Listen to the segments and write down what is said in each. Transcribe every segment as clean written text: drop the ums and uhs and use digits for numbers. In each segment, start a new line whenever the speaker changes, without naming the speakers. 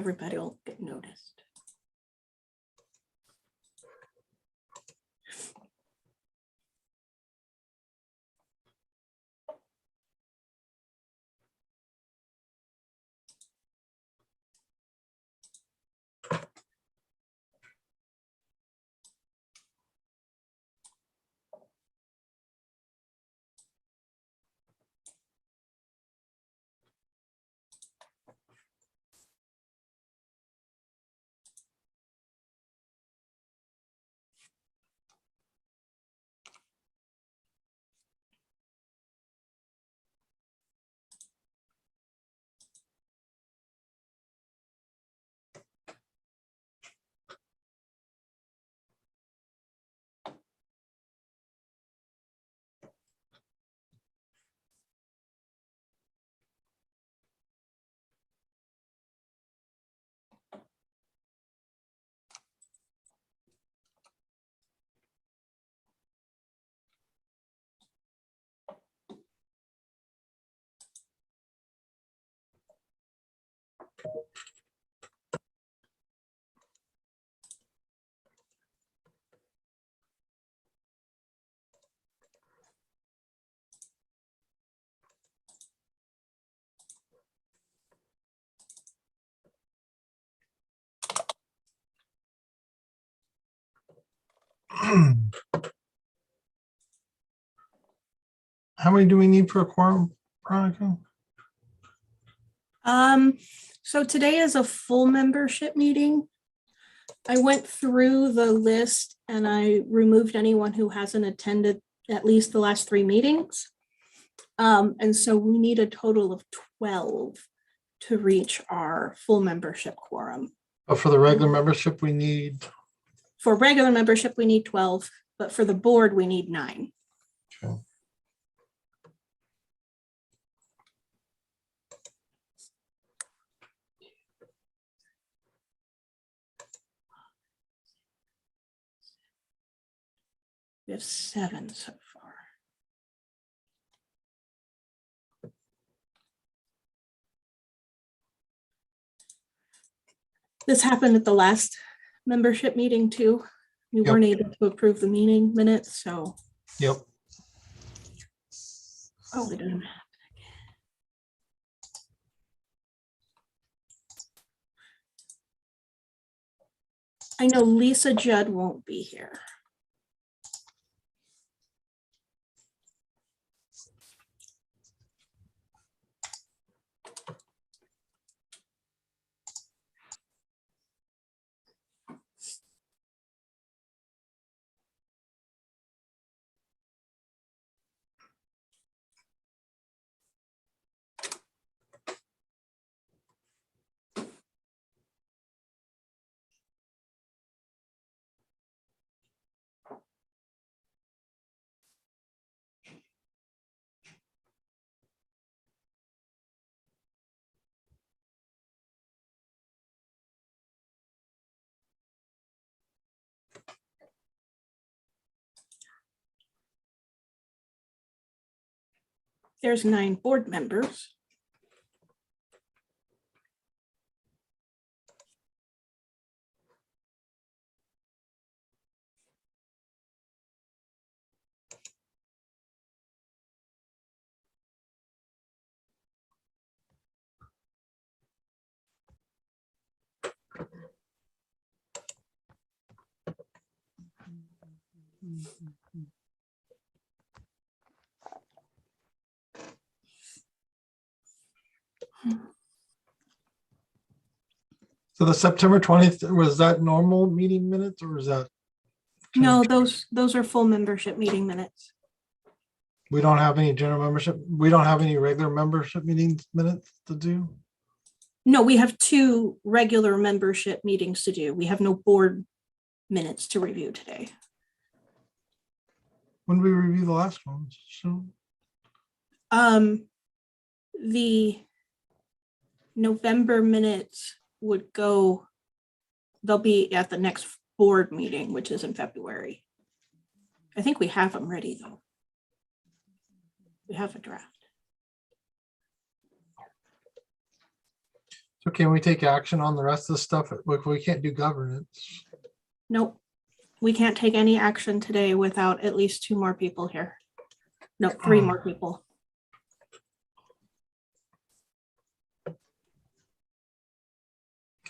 everybody will get noticed.
How many do we need for a quorum, Veronica?
So today is a full membership meeting. I went through the list and I removed anyone who hasn't attended at least the last 3 meetings. And so we need a total of 12 to reach our full membership quorum.
But for the regular membership, we need.
For regular membership, we need 12, but for the board, we need 9.
Okay.
We have 7 so far. This happened at the last membership meeting too. We weren't able to approve the meeting minutes, so.
Yep.
Oh, we didn't. I know Lisa Judd won't be here. There's 9 board members.
So the September 20th, was that normal meeting minutes or is that?
No, those are full membership meeting minutes.
We don't have any general membership. We don't have any regular membership meetings minutes to do.
No, we have 2 regular membership meetings to do. We have no board minutes to review today.
When did we review the last ones? So
The November minutes would go, they'll be at the next board meeting, which is in February. I think we have them ready though. We have a draft.
So can we take action on the rest of the stuff? We can't do governance.
Nope. We can't take any action today without at least 2 more people here. No, 3 more people.
Okay,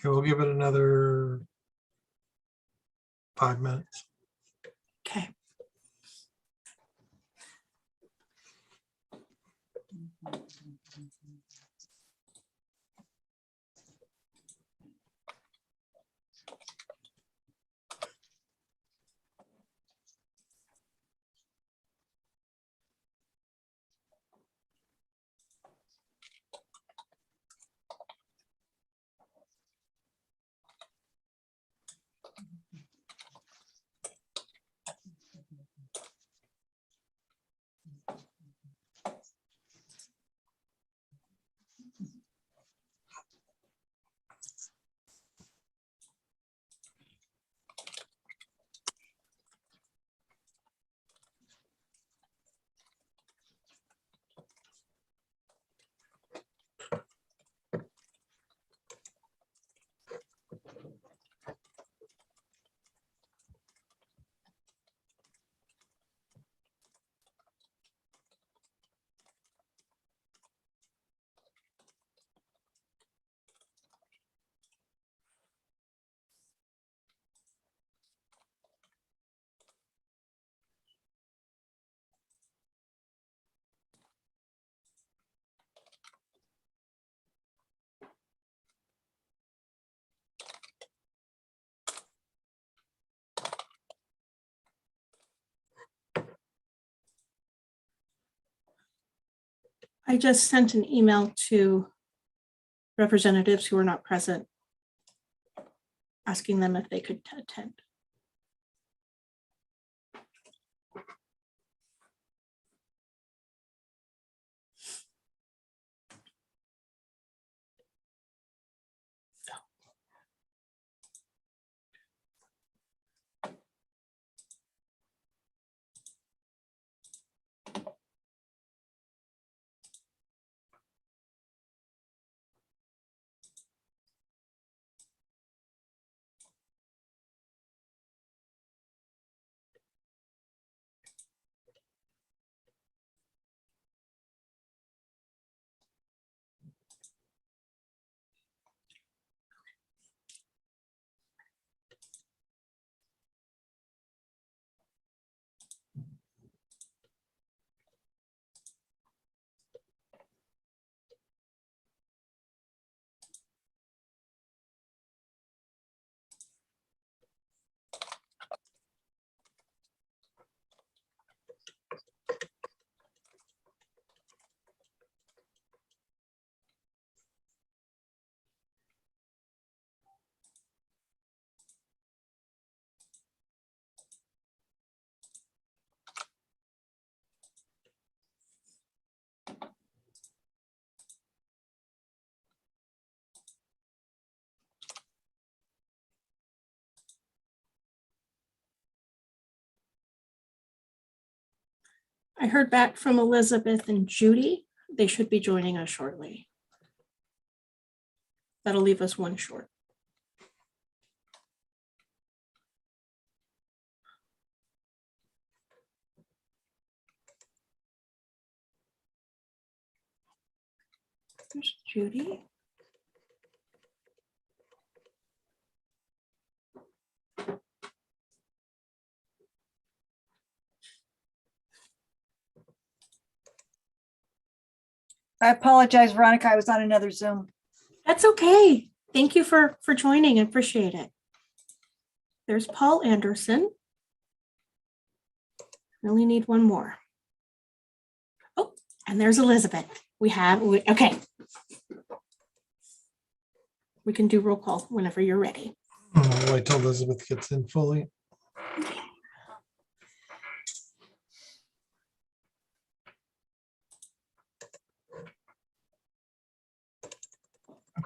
we'll give it another 5 minutes.
Okay. I just sent an email to representatives who are not present, asking them if they could attend. I heard back from Elizabeth and Judy. They should be joining us shortly. That'll leave us 1 short. There's Judy.
I apologize, Veronica. I was on another Zoom.
That's okay. Thank you for joining. I appreciate it. There's Paul Anderson. We only need 1 more. Oh, and there's Elizabeth. Okay. We can do roll call whenever you're ready.
I'll wait till Elizabeth gets in fully.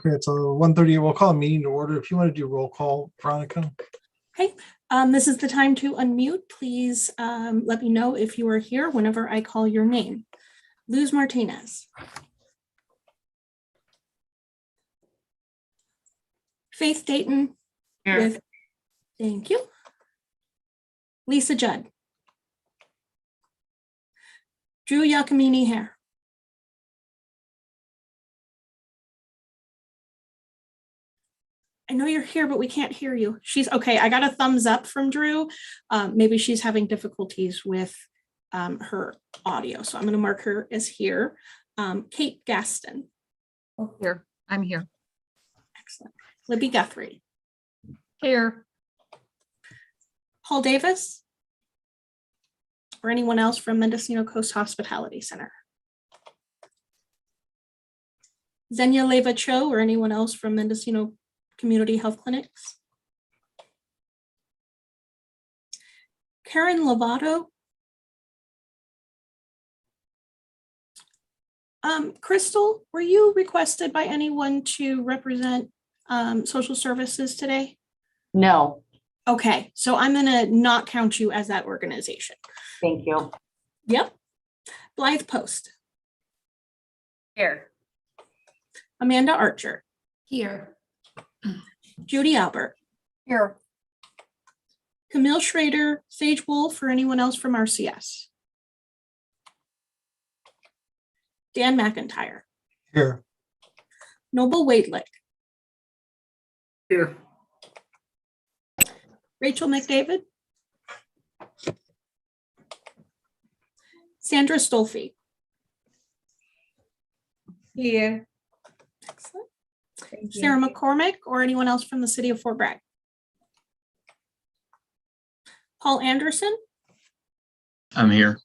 Okay, it's 1:30. We'll call a meeting to order. If you want to do roll call, Veronica.
Okay, this is the time to unmute. Please let me know if you are here whenever I call your name. Luz Martinez. Faith Dayton
Here.
with, thank you. Lisa Judd. Drew Giacomini here. I know you're here, but we can't hear you. She's okay. I got a thumbs up from Drew. Maybe she's having difficulties with her audio. So I'm going to mark her as here. Kate Gaston.
Here, I'm here.
Excellent. Libby Guthrie.
Here.
Paul Davis. Or anyone else from Mendocino Coast Hospitality Center. Zenya Leva Cho or anyone else from Mendocino Community Health Clinics. Karen Lovato. Crystal, were you requested by anyone to represent social services today?
No,
Okay, so I'm gonna not count you as that organization.
thank you.
Yep. Blythe Post.
Here.
Amanda Archer.
Here.
Judy Albert.
Here.
Camille Schrader, Sage Wolf, or anyone else from RCS? Dan McIntyre.
Here.
Noble Wadelick.
Here.
Rachel McDavid. Sandra Stolfi.
Here.
Excellent. Sarah McCormick, or anyone else from the city of Fort Bragg? Paul Anderson.
I'm here.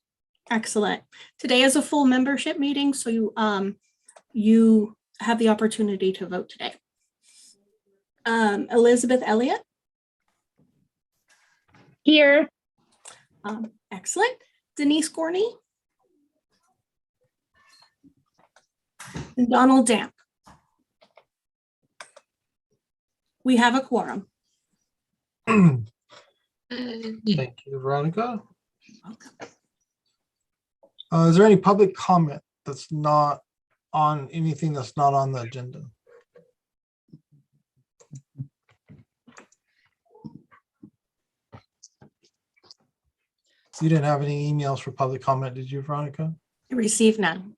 Excellent. Today is a full membership meeting, so you have the opportunity to vote today. Elizabeth Elliott.
Here.
Excellent. Denise Gorney. And Donald Damp. We have a quorum.
Thank you, Veronica. Is there any public comment that's not on anything that's not on the agenda? You didn't have any emails for public comment, did you, Veronica?
Receive none.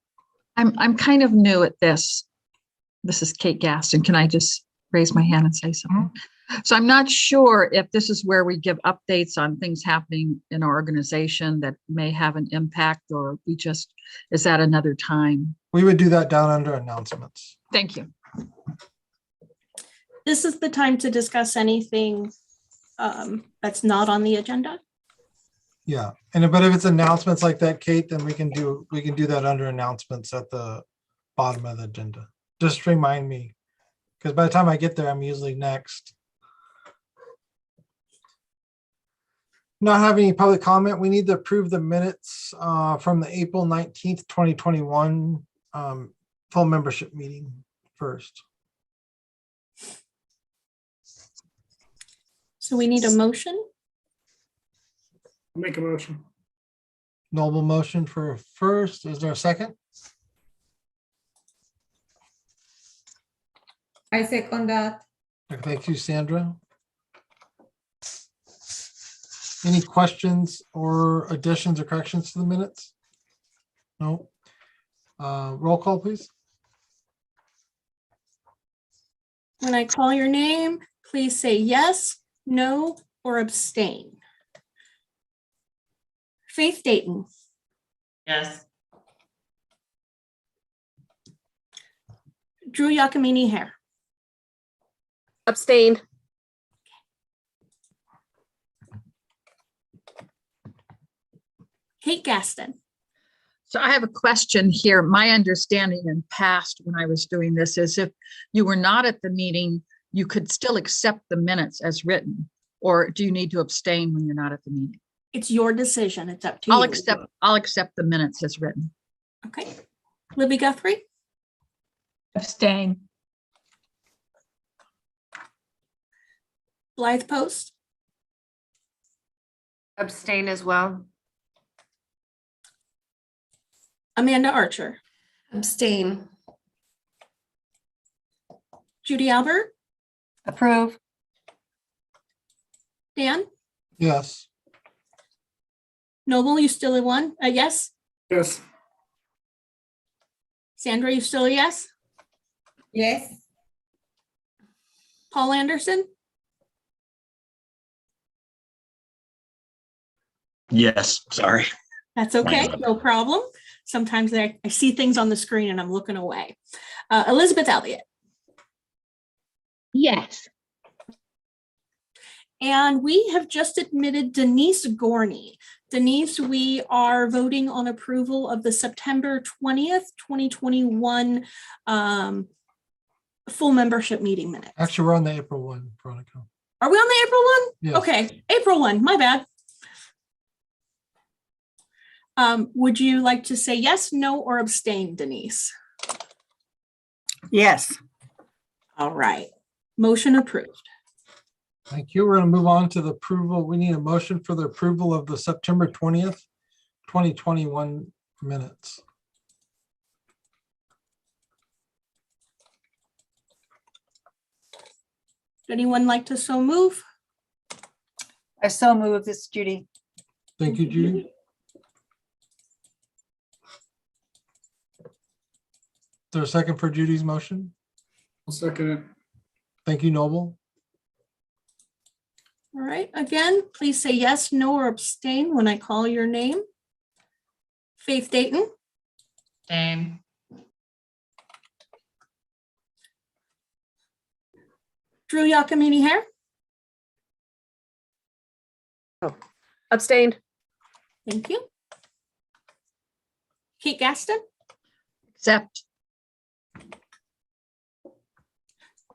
I'm kind of new at this. This is Kate Gaston. Can I just raise my hand and say something? So I'm not sure if this is where we give updates on things happening in our organization that may have an impact, or we just, is that another time?
We would do that down under announcements.
Thank you.
This is the time to discuss anything that's not on the agenda.
Yeah, but if it's announcements like that, Kate, then we can do that under announcements at the bottom of the agenda. Just remind me, because by the time I get there, I'm usually next. Not having any public comment, we need to approve the minutes from the April 19th, 2021 full membership meeting first.
So we need a motion.
Make a motion.
Noble motion for first. Is there a second?
I second that.
Thank you, Sandra. Any questions or additions or corrections to the minutes? No. Roll call, please.
When I call your name, please say yes, no, or abstain. Faith Dayton.
Yes.
Drew Giacomini Hare.
Abstain.
Kate Gaston.
So I have a question here. My understanding in past when I was doing this is if you were not at the meeting, you could still accept the minutes as written, or do you need to abstain when you're not at the meeting?
It's your decision. It's up to you.
I'll accept the minutes as written.
Okay. Libby Guthrie.
Abstain.
Blythe Post.
Abstain as well.
Amanda Archer.
Abstain.
Judy Albert.
Approve.
Dan,
Yes.
Noble, you still a one? A yes?
Yes.
Sandra, you still a yes?
Yes.
Paul Anderson?
Yes, sorry.
That's okay, no problem. Sometimes I see things on the screen and I'm looking away. Elizabeth Elliott.
Yes.
And we have just admitted Denise Gorney. Denise, we are voting on approval of the September 20th, 2021 full membership meeting minutes.
Actually, we're on the April 1, Veronica.
Are we on the April one?
Yes.
Okay, April 1, my bad. Would you like to say yes, no, or abstain, Denise?
Yes.
All right, motion approved.
Thank you. We're going to move on to the approval. We need a motion for the approval of the September 20th, 2021 minutes.
Would anyone like to so move?
I so move this, Judy.
Thank you, Judy. Is there a second for Judy's motion?
I'll second it.
Thank you, Noble.
All right, again, please say yes, no, or abstain when I call your name. Faith Dayton,
Same.
Drew Yakamini Hare,
Abstained.
thank you. Kate Gaston,
Accept.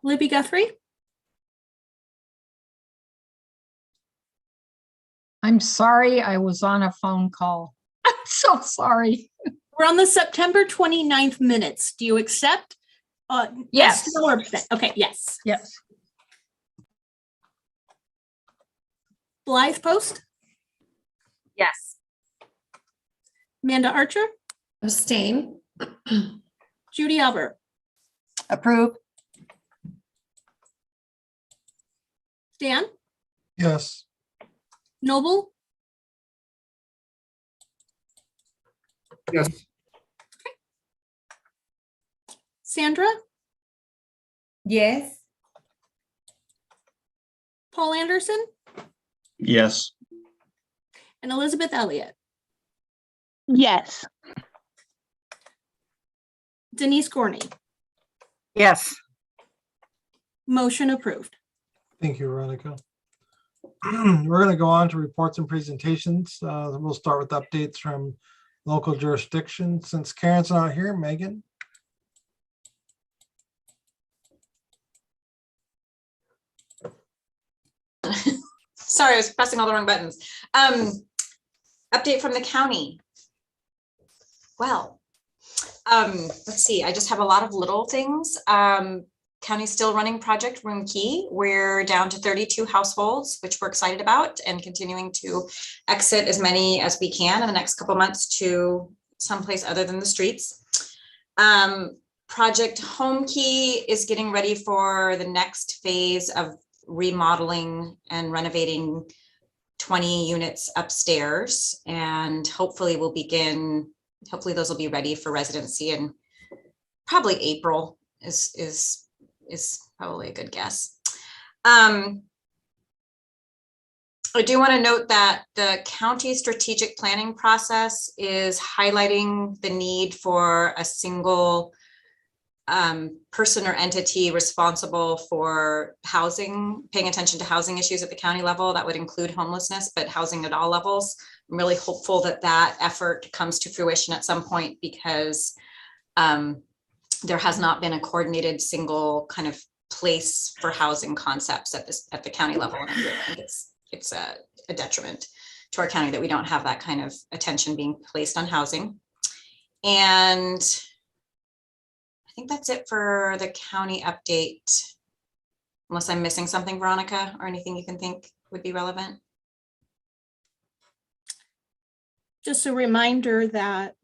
Libby Guthrie,
I'm sorry, I was on a phone call. I'm so sorry.
we're on the September 29th minutes. Do you accept?
Yes.
No, or abstain? Okay, yes.
Yes.
Blythe Post,
Yes.
Amanda Archer,
Abstain.
Judy Albert,
Approve.
Dan,
Yes.
Noble,
Yes.
Sandra,
Yes.
Paul Anderson,
Yes,
and Elizabeth Elliott.
Yes.
Denise Gorney,
Yes.
motion approved.
Thank you, Veronica. We're going to go on to reports and presentations. We'll start with updates from local jurisdiction. Since Karen's not here, Megan.
Sorry, I was pressing all the wrong buttons. Update from the county. Well, let's see, I just have a lot of little things. County's still running Project Room Key. We're down to 32 households, which we're excited about, and continuing to exit as many as we can in the next couple months to someplace other than the streets. Project Home Key is getting ready for the next phase of remodeling and renovating 20 units upstairs, and hopefully we'll begin, hopefully those will be ready for residency in probably April is probably a good guess. I do want to note that the county strategic planning process is highlighting the need for a single person or entity responsible for housing, paying attention to housing issues at the county level. That would include homelessness, but housing at all levels. I'm really hopeful that that effort comes to fruition at some point, because there has not been a coordinated single kind of place for housing concepts at the county level. And I really think it's a detriment to our county that we don't have that kind of attention being placed on housing. And I think that's it for the county update, unless I'm missing something, Veronica, or anything you can think would be relevant.
Just a reminder that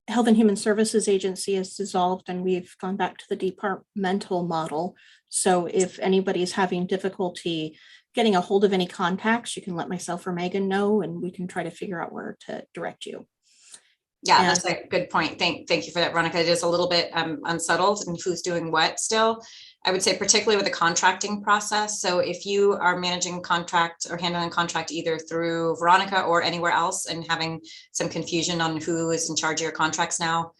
Health and Human Services Agency is dissolved and we've gone back to the departmental model. So if anybody's having difficulty getting a hold of any contacts, you can let myself or Megan know and we can try to figure out where to direct you.
Yeah, that's a good point. Thank you for that, Veronica. It is a little bit unsettled and who's doing what still. I would say particularly with the contracting process. So if you are managing contract or handling contract either through Veronica or anywhere else and having some confusion on who is in charge of your contracts now,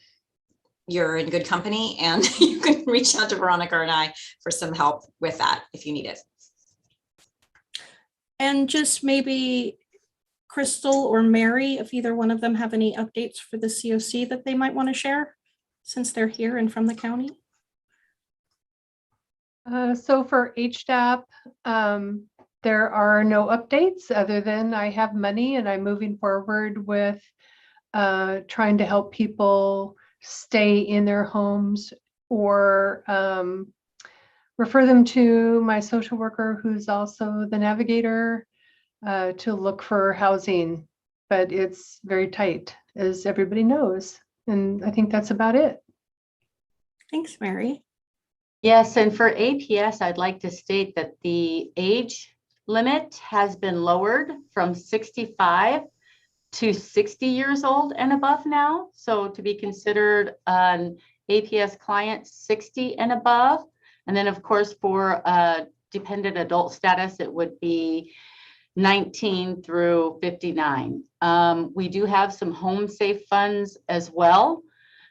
you're in good company and you can reach out to Veronica and I for some help with that if you need it.
And just maybe Crystal or Mary, if either one of them have any updates for the COC that they might want to share since they're here and from the county.
So for HDAP, there are no updates other than I have money and I'm moving forward with trying to help people stay in their homes or refer them to my social worker, who's also the navigator, to look for housing. But it's very tight, as everybody knows. And I think that's about it.
Thanks, Mary.
Yes, and for APS, I'd like to state that the age limit has been lowered from 65 to 60 years old and above now. So to be considered an APS client, 60 and above. And then of course, for dependent adult status, it would be 19 through 59. We do have some home safe funds as well.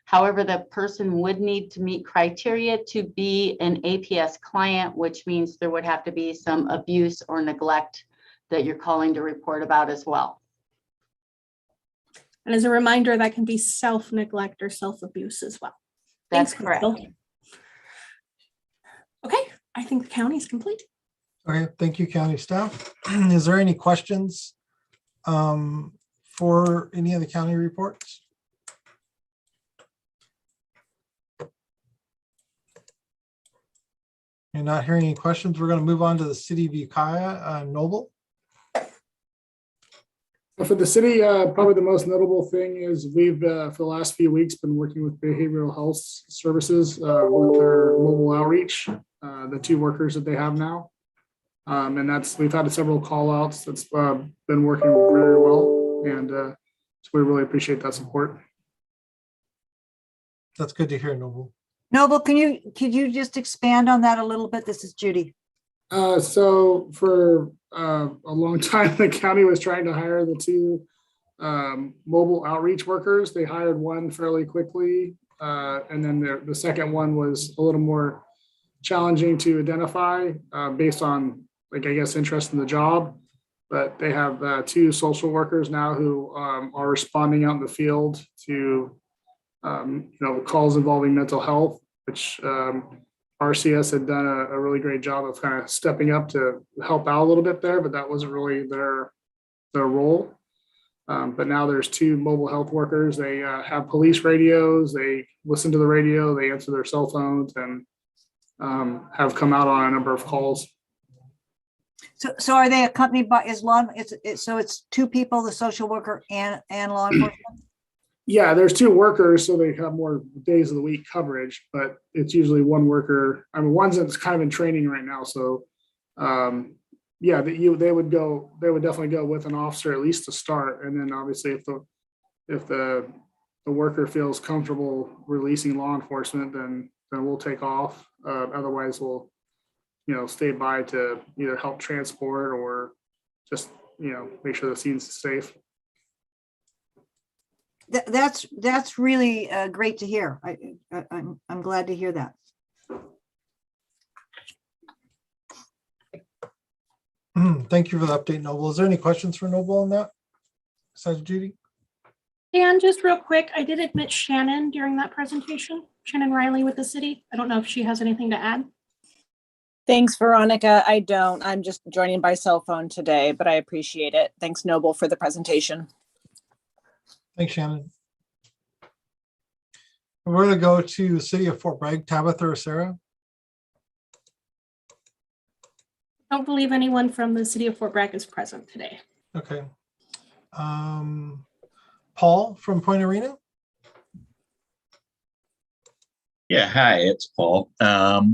However, the person would need to meet criteria to be an APS client, which means there would have to be some abuse or neglect that you're calling to report about as well.
And as a reminder, that can be self-neglect or self-abuse as well.
That's
Thanks,
correct.
Crystal. Okay, I think the county is complete.
Okay, thank you, county staff. Is there any questions for any of the county reports? You're not hearing any questions. We're going to move on to the city of Ukiah. Noble.
For the city, probably the most notable thing is we've, for the last few weeks, been working with behavioral health services with their mobile outreach, the 2 workers that they have now. And we've had several call outs that's been working very well. And so we really appreciate that support.
That's good to hear, Noble.
Noble, could you just expand on that a little bit? This is Judy.
So for a long time, the county was trying to hire the 2 mobile outreach workers. They hired one fairly quickly. And then the second one was a little more challenging to identify based on, like, I guess, interest in the job. But they have 2 social workers now who are responding out in the field to calls involving mental health, which RCS had done a really great job of kind of stepping up to help out a little bit there, but that wasn't really their role. But now there's 2 mobile health workers. They have police radios. They listen to the radio. They answer their cell phones and have come out on a number of calls.
So are they accompanied by so it's 2 people, the social worker and law enforcement?
Yeah, there's 2 workers, so they have more days of the week coverage, but it's usually 1 worker. I mean, one's that's kind of in training right now. So yeah, they would definitely go with an officer at least to start. And then obviously if the worker feels comfortable releasing law enforcement, then we'll take off. Otherwise we'll, stay by to either help transport or just, make sure the scene's safe.
That's really great to hear. I'm glad to hear that.
Thank you for the update, Noble. Is there any questions for Noble on that? Besides Judy?
And just real quick, I did admit Shannon during that presentation, Shannon Riley with the city. I don't know if she has anything to add.
Thanks, Veronica. I don't. I'm just joining by cell phone today, but I appreciate it. Thanks, Noble, for the presentation.
Thanks, Shannon. We're going to go to the city of Fort Bragg. Tabitha or Sarah?
I don't believe anyone from the city of Fort Bragg is present today.
Okay. Paul from Point Arena?
Yeah, hi, it's Paul. Not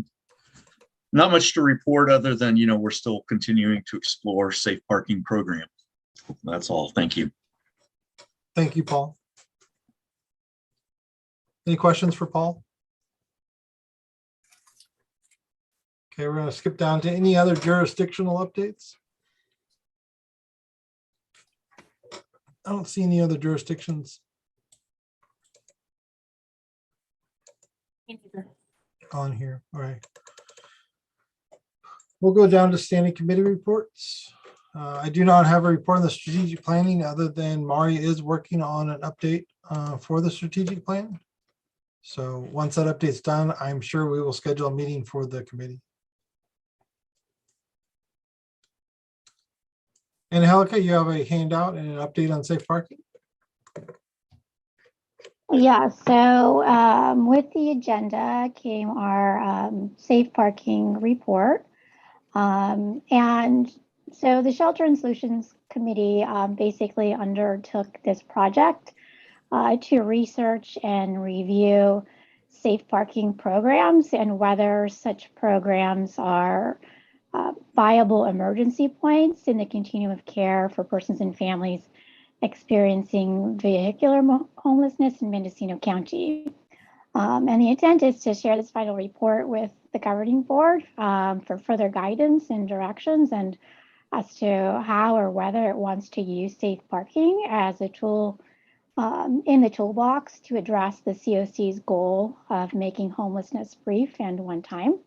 much to report other than, we're still continuing to explore safe parking program. That's all. Thank you.
Thank you, Paul. Any questions for Paul? Okay, we're going to skip down to any other jurisdictional updates. I don't see any other jurisdictions on here. All right. We'll go down to standing committee reports. I do not have a report on the strategic planning other than Mari is working on an update for the strategic plan. So once that update's done, I'm sure we will schedule a meeting for the committee. And Angelica, you have a handout and an update on safe parking?
Yeah, so with the agenda came our safe parking report. And so the Shelter and Solutions Committee basically undertook this project to research and review safe parking programs and whether such programs are viable emergency points in the continuum of care for persons and families experiencing vehicular homelessness in Mendocino County. And the intent is to share this final report with the governing board for further guidance and directions and as to how or whether it wants to use safe parking as a tool in the toolbox to address the COC's goal of making homelessness brief and one time.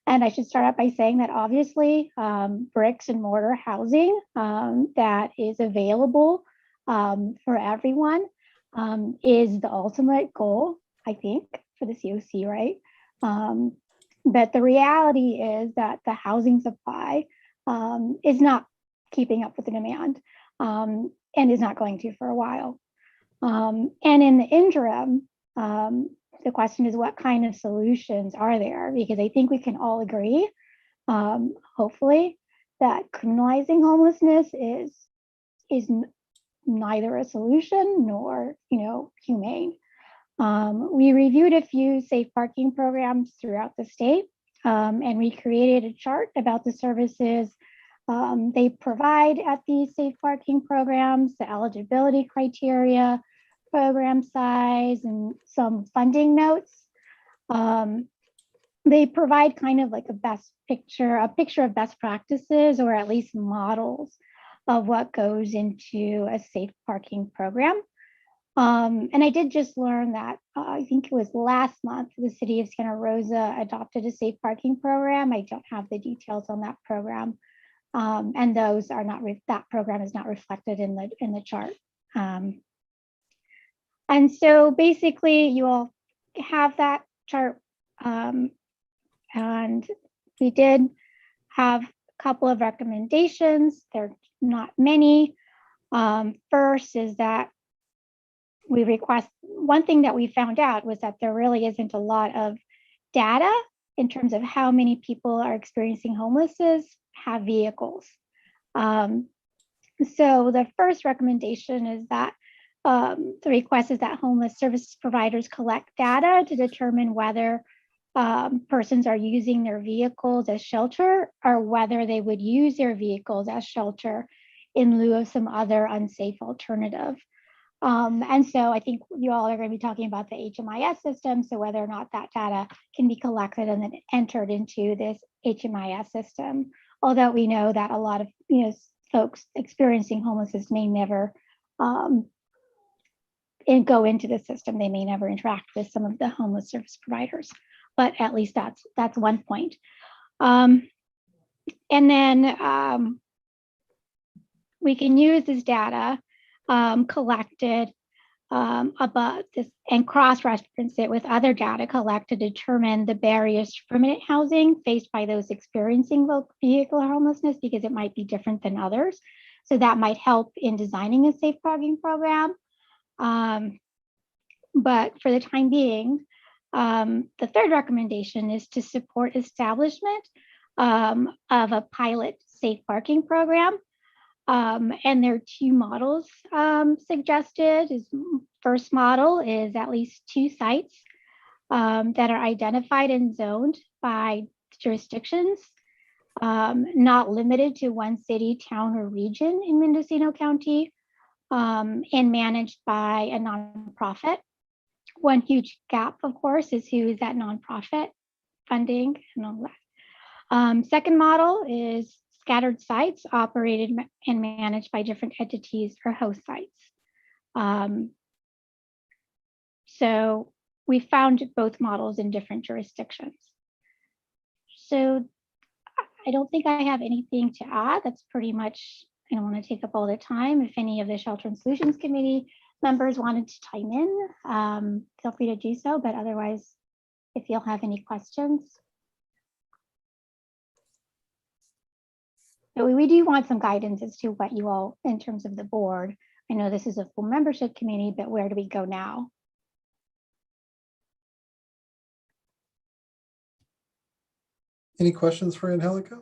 And I should start out by saying that obviously bricks and mortar housing that is available for everyone is the ultimate goal, I think, for the COC, right? But the reality is that the housing supply is not keeping up with the demand and is not going to for a while. And in the interim, the question is what kind of solutions are there? Because I think we can all agree, hopefully, that criminalizing homelessness is neither a solution nor, humane. We reviewed a few safe parking programs throughout the state, and we created a chart about the services they provide at these safe parking programs, the eligibility criteria, program size, and some funding notes. They provide kind of like a picture of best practices, or at least models of what goes into a safe parking program. And I did just learn that I think it was last month, the city of Santa Rosa adopted a safe parking program. I don't have the details on that program. And those are not, that program is not reflected in the chart. And so basically you all have that chart. And we did have a couple of recommendations. They're not many. First is that we request, one thing that we found out was that there really isn't a lot of data in terms of how many people are experiencing homelessness have vehicles. So the first recommendation is that the request is that homeless service providers collect data to determine whether persons are using their vehicles as shelter or whether they would use their vehicles as shelter in lieu of some other unsafe alternative. And so I think you all are going to be talking about the HMIS system, so whether or not that data can be collected and then entered into this HMIS system. Although we know that a lot of folks experiencing homelessness may never go into the system. They may never interact with some of the homeless service providers, but at least that's one point. And then we can use this data collected about this and cross-reference it with other data collected to determine the barriers to permanent housing faced by those experiencing vehicular homelessness, because it might be different than others. So that might help in designing a safe parking program. But for the time being, the third recommendation is to support establishment of a pilot safe parking program. And there are two models suggested. First model is at least 2 sites that are identified and zoned by jurisdictions, not limited to one city, town, or region in Mendocino County, and managed by a nonprofit. One huge gap, of course, is who is that nonprofit funding and all that. Second model is scattered sites operated and managed by different entities or host sites. So we found both models in different jurisdictions. So I don't think I have anything to add. That's pretty much, I don't want to take up all the time. If any of the Shelter and Solutions Committee members wanted to chime in, feel free to do so, but otherwise, if you'll have any questions. But we do want some guidance as to what you all, in terms of the board. I know this is a full membership committee, but where do we go now?
Any questions for Angelica?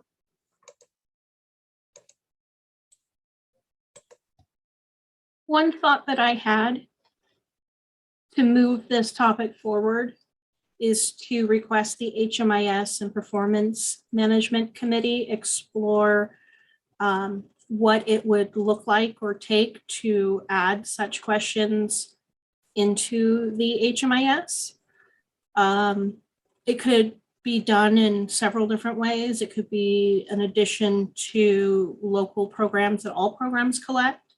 One thought that I had to move this topic forward is to request the HMIS and Performance Management Committee explore what it would look like or take to add such questions into the HMIS. It could be done in several different ways. It could be an addition to local programs that all programs collect.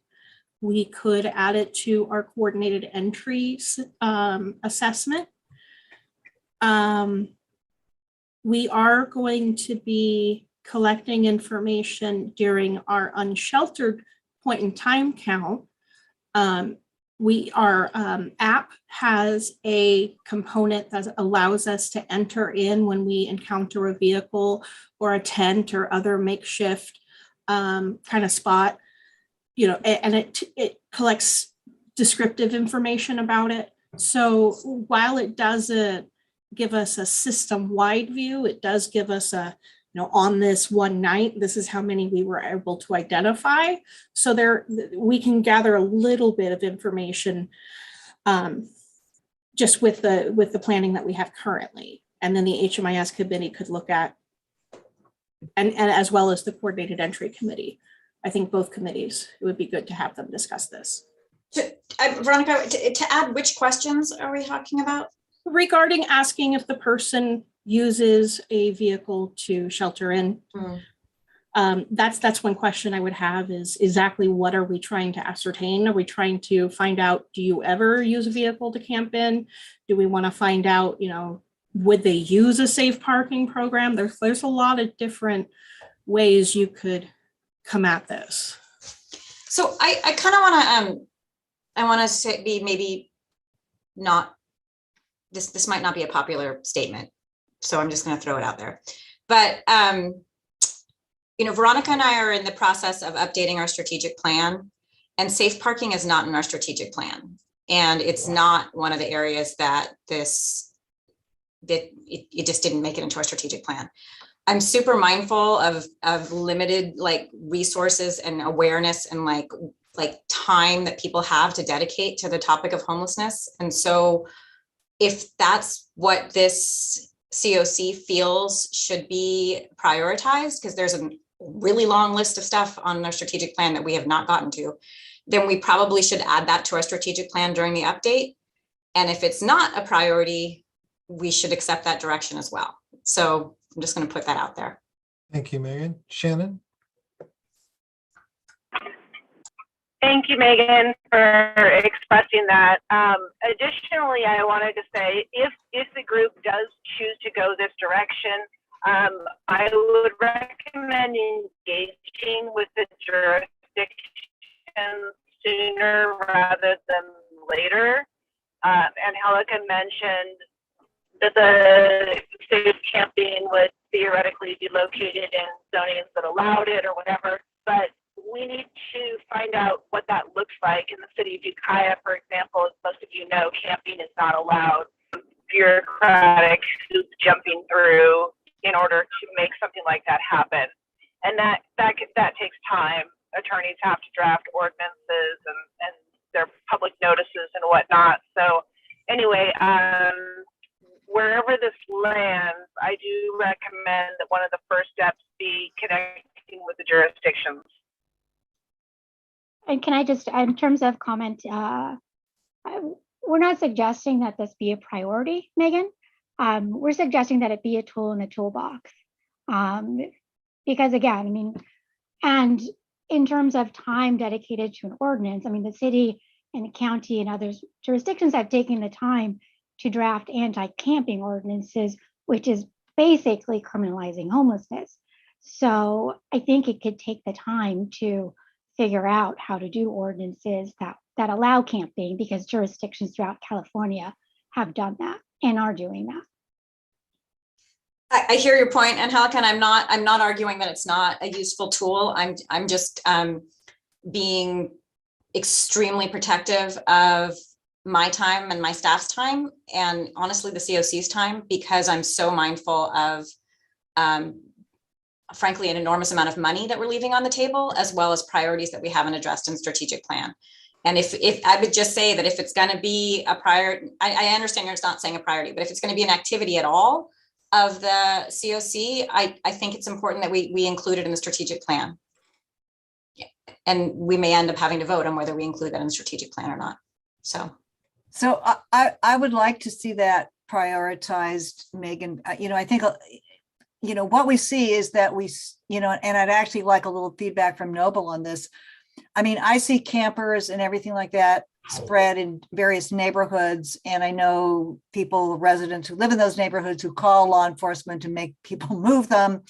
We could add it to our coordinated entries assessment. We are going to be collecting information during our unsheltered point in time count. Our app has a component that allows us to enter in when we encounter a vehicle or a tent or other makeshift kind of spot, you know, and it collects descriptive information about it. So while it doesn't give us a system-wide view, it does give us a, you know, on this one night, this is how many we were able to identify. So there, we can gather a little bit of information just with the planning that we have currently. And then the HMIS committee could look at, and as well as the coordinated entry committee. I think both committees, it would be good to have them discuss this.
Veronica, to add, which questions are we talking about?
Regarding asking if the person uses a vehicle to shelter in. That's one question I would have is exactly what are we trying to ascertain? Are we trying to find out, do you ever use a vehicle to camp in? Do we want to find out, you know, would they use a safe parking program? There's a lot of different ways you could come at this.
So I kind of want to say maybe not, this might not be a popular statement, so I'm just going to throw it out there. But you know, Veronica and I are in the process of updating our strategic plan, and safe parking is not in our strategic plan, and it's not one of the areas that it just didn't make it into our strategic plan. I'm super mindful of limited like resources and awareness and like time that people have to dedicate to the topic of homelessness. And so if that's what this COC feels should be prioritized, because there's a really long list of stuff on our strategic plan that we have not gotten to, then we probably should add that to our strategic plan during the update. And if it's not a priority, we should accept that direction as well. So I'm just going to put that out there.
Thank you, Megan. Shannon?
Thank you, Megan, for expressing that. Additionally, I wanted to say, if the group does choose to go this direction, I would recommend engaging with the jurisdiction sooner rather than later. Angelica mentioned that the safe camping would theoretically be located in zonings that allowed it or whatever, but we need to find out what that looks like. In the city of Ukiah, for example, as most of you know, camping is not allowed. Bureaucratic hoop jumping through in order to make something like that happen. And that takes time. Attorneys have to draft ordinances and their public notices and whatnot. So anyway, lands, I do recommend that one of the first steps be connecting with the jurisdictions.
And can I just, in terms of comment, we're not suggesting that this be a priority, Megan. We're suggesting that it be a tool in the toolbox. Because again, I mean, and in terms of time dedicated to an ordinance, I mean, the city and the county and other jurisdictions have taken the time to draft anti-camping ordinances, which is basically criminalizing homelessness. So I think it could take the time to figure out how to do ordinances that allow camping, because jurisdictions throughout California have done that and are doing that.
I hear your point, Angelica, and I'm not arguing that it's not a useful tool. I'm just being extremely protective of my time and my staff's time, and honestly the COC's time, because I'm so mindful of frankly an enormous amount of money that we're leaving on the table, as well as priorities that we haven't addressed in strategic plan. And if I would just say that if it's going to be a priority, I understand you're not saying a priority, but if it's going to be an activity at all of the COC, I think it's important that we include it in the strategic plan. Yeah. And we may end up having to vote on whether we include that in the strategic plan or not. So
I would like to see that prioritized, Megan. I think, what we see is that and I'd actually like a little feedback from Noble on this. I mean, I see campers and everything like that spread in various neighborhoods. And I know residents who live in those neighborhoods who call law enforcement to make people move them.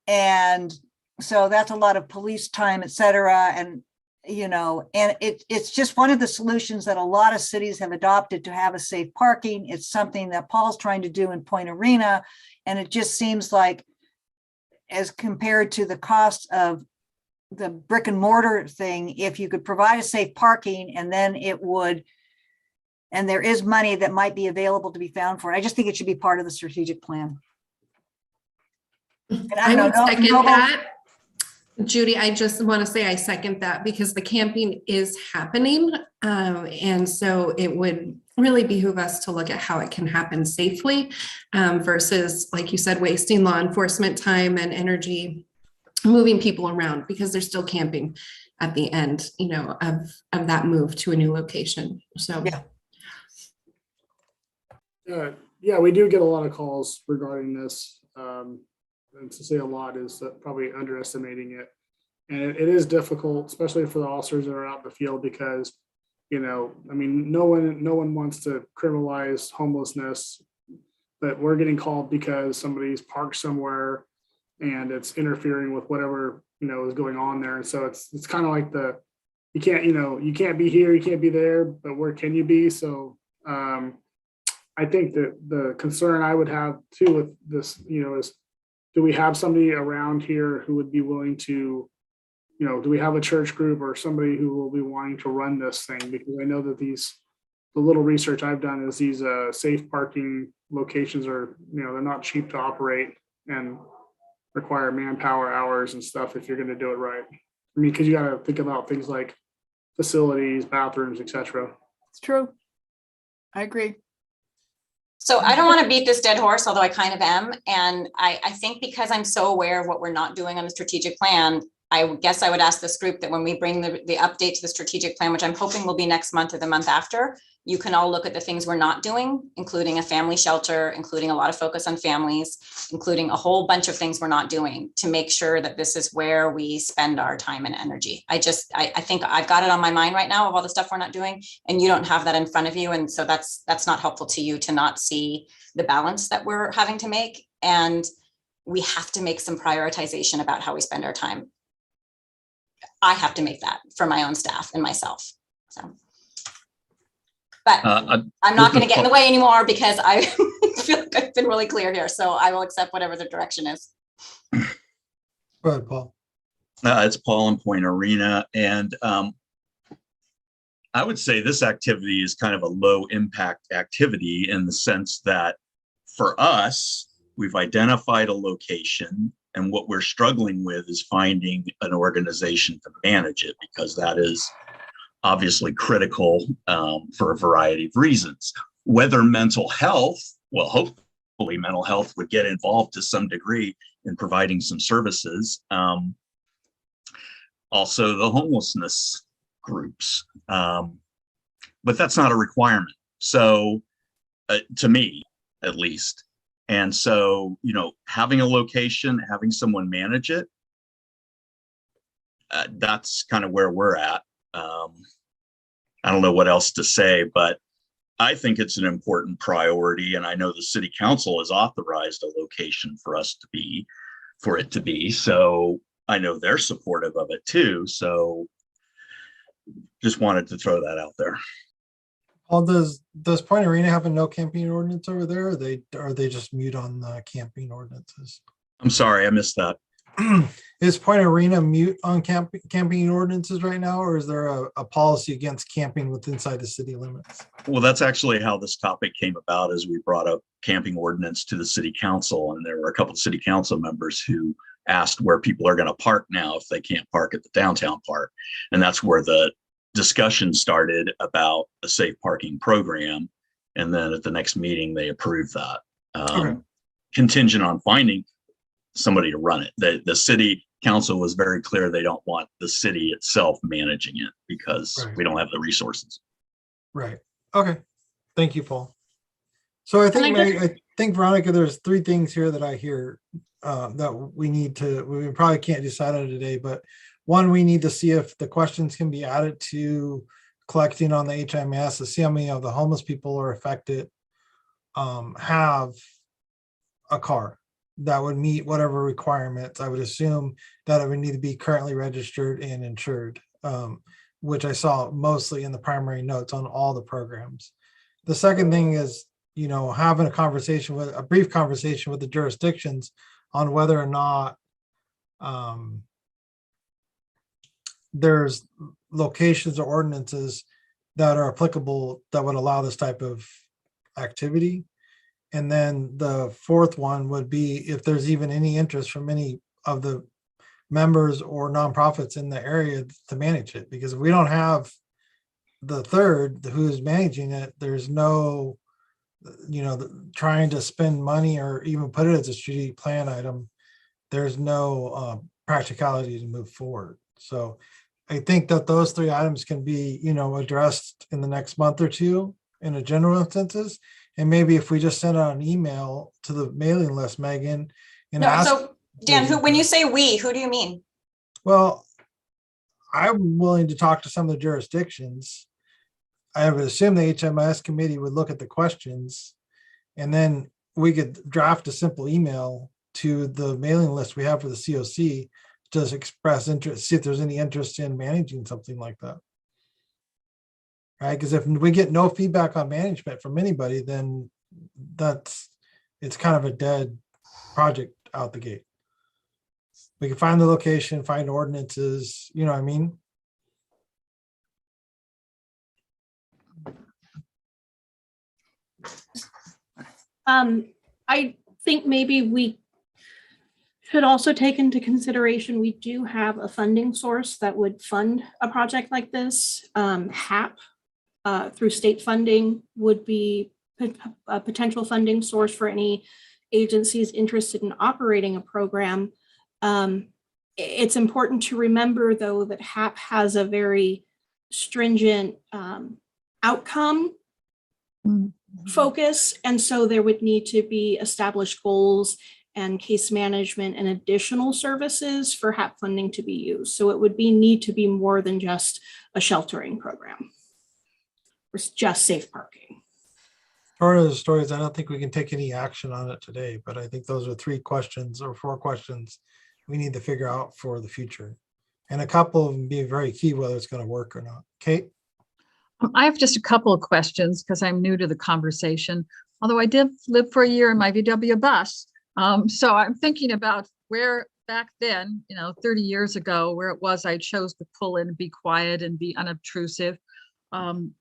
And so that's a lot of police time, et cetera. And, and it's just one of the solutions that a lot of cities have adopted to have a safe parking. It's something that Paul's trying to do in Point Arena. And it just seems like, as compared to the cost of the brick and mortar thing, if you could provide a safe parking and then and there is money that might be available to be found for it. I just think it should be part of the strategic plan. And
I would second that. Judy, I just want to say I second that, because the camping is happening. And so it would really behoove us to look at how it can happen safely versus, like you said, wasting law enforcement time and energy moving people around, because they're still camping at the end, of that move to a new location. So
yeah, we do get a lot of calls regarding this. And to say a lot is probably underestimating it. And it is difficult, especially for the officers that are out in the field, because, I mean, no one wants to criminalize homelessness, but we're getting called because somebody's parked somewhere and it's interfering with whatever, is going on there. And so it's kind of like you can't be here, you can't be there, but where can you be? So I think that the concern I would have too with this, is, do we have somebody around here who would be willing to, do we have a church group or somebody who will be wanting to run this thing? Because I know that the little research I've done is these safe parking locations are, they're not cheap to operate and require manpower hours and stuff if you're going to do it right. I mean, because you got to think about things like facilities, bathrooms, etc.
It's true. I agree.
So I don't want to beat this dead horse, although I kind of am. And I think because I'm so aware of what we're not doing on the strategic plan, I guess I would ask this group that when we bring the update to the strategic plan, which I'm hoping will be next month or the month after, you can all look at the things we're not doing, including a family shelter, including a lot of focus on families, including a whole bunch of things we're not doing, to make sure that this is where we spend our time and energy. I think I've got it on my mind right now of all the stuff we're not doing, and you don't have that in front of you. And so that's not helpful to you to not see the balance that we're having to make. And we have to make some prioritization about how we spend our time. I have to make that for my own staff and myself. So. But I'm not going to get in the way anymore, because I feel like I've been really clear here. So I will accept whatever the direction is.
Go ahead, Paul.
It's Paul in Point Arena. And I would say this activity is kind of a low impact activity in the sense that for us, we've identified a location, and what we're struggling with is finding an organization to manage it, because that is obviously critical for a variety of reasons. Whether mental health, well, mental health would get involved to some degree in providing some services. Also the homelessness groups, but that's not a requirement. So to me, at least. And so, having a location, having someone manage it, that's kind of where we're at. I don't know what else to say, but I think it's an important priority. And I know the city council has authorized a location for it to be. So I know they're supportive of it too. So just wanted to throw that out there.
Paul, does Point Arena have a no camping ordinance over there? Or are they just mute on the camping ordinances?
I'm sorry, I missed that.
Is Point Arena mute on camping ordinances right now, or is there a policy against camping inside the city limits?
Well, that's actually how this topic came about, as we brought up camping ordinance to the city council, and there were a couple of city council members who asked where people are going to park now if they can't park at the downtown park. And that's where the discussion started about a safe parking program. And then at the next meeting, they approved that.
Okay.
Contingent on finding somebody to run it. The city council was very clear they don't want the city itself managing it because we don't have the resources.
Right. Okay. Thank you, Paul. So I think, I think, Veronica, there's three things here that I hear that we probably can't decide on today, but one, we need to see if the questions can be added to collecting on the HMS to see how many of the homeless people are affected have a car that would meet whatever requirements. I would assume that it would need to be currently registered and insured, which I saw mostly in the primary notes on all the programs. The second thing is, having a brief conversation with the jurisdictions on whether or not there's locations or ordinances that are applicable that would allow this type of activity. And then the fourth one would be if there's even any interest from any of the members or nonprofits in the area to manage it. Because if we don't have the third who's managing it, there's no, trying to spend money or even put it as a strategic plan item. There's no practicality to move forward. So I think that those three items can be, addressed in the next month or two in a general census. And maybe if we just send out an email to the mailing list, Megan, and ask.
So Dan, when you say we, who do you mean?
Well, I'm willing to talk to some of the jurisdictions. I would assume the HMS committee would look at the questions, and then we could draft a simple email to the mailing list we have for the COC, just express interest, see if there's any interest in managing something like that. Right, because if we get no feedback on management from anybody, then it's kind of a dead project out the gate. We can find the location, find ordinances, you know what I mean?
I think maybe we should also take into consideration, we do have a funding source that would fund a project like this. HAP through state funding would be a potential funding source for any agencies interested in operating a program. It's important to remember, though, that HAP has a very stringent outcome focus, and so there would need to be established goals and case management and additional services for HAP funding to be used. So it would need to be more than just a sheltering program. It's just safe parking.
Part of the story is I don't think we can take any action on it today, but I think those are 3 questions or 4 questions we need to figure out for the future. And a couple of them being very key, whether it's going to work or not. Kate?
I have just a couple of questions because I'm new to the conversation, although I did live for a year in my VW bus. So I'm thinking about where back then, 30 years ago, where it was I chose to pull in and be quiet and be unobtrusive.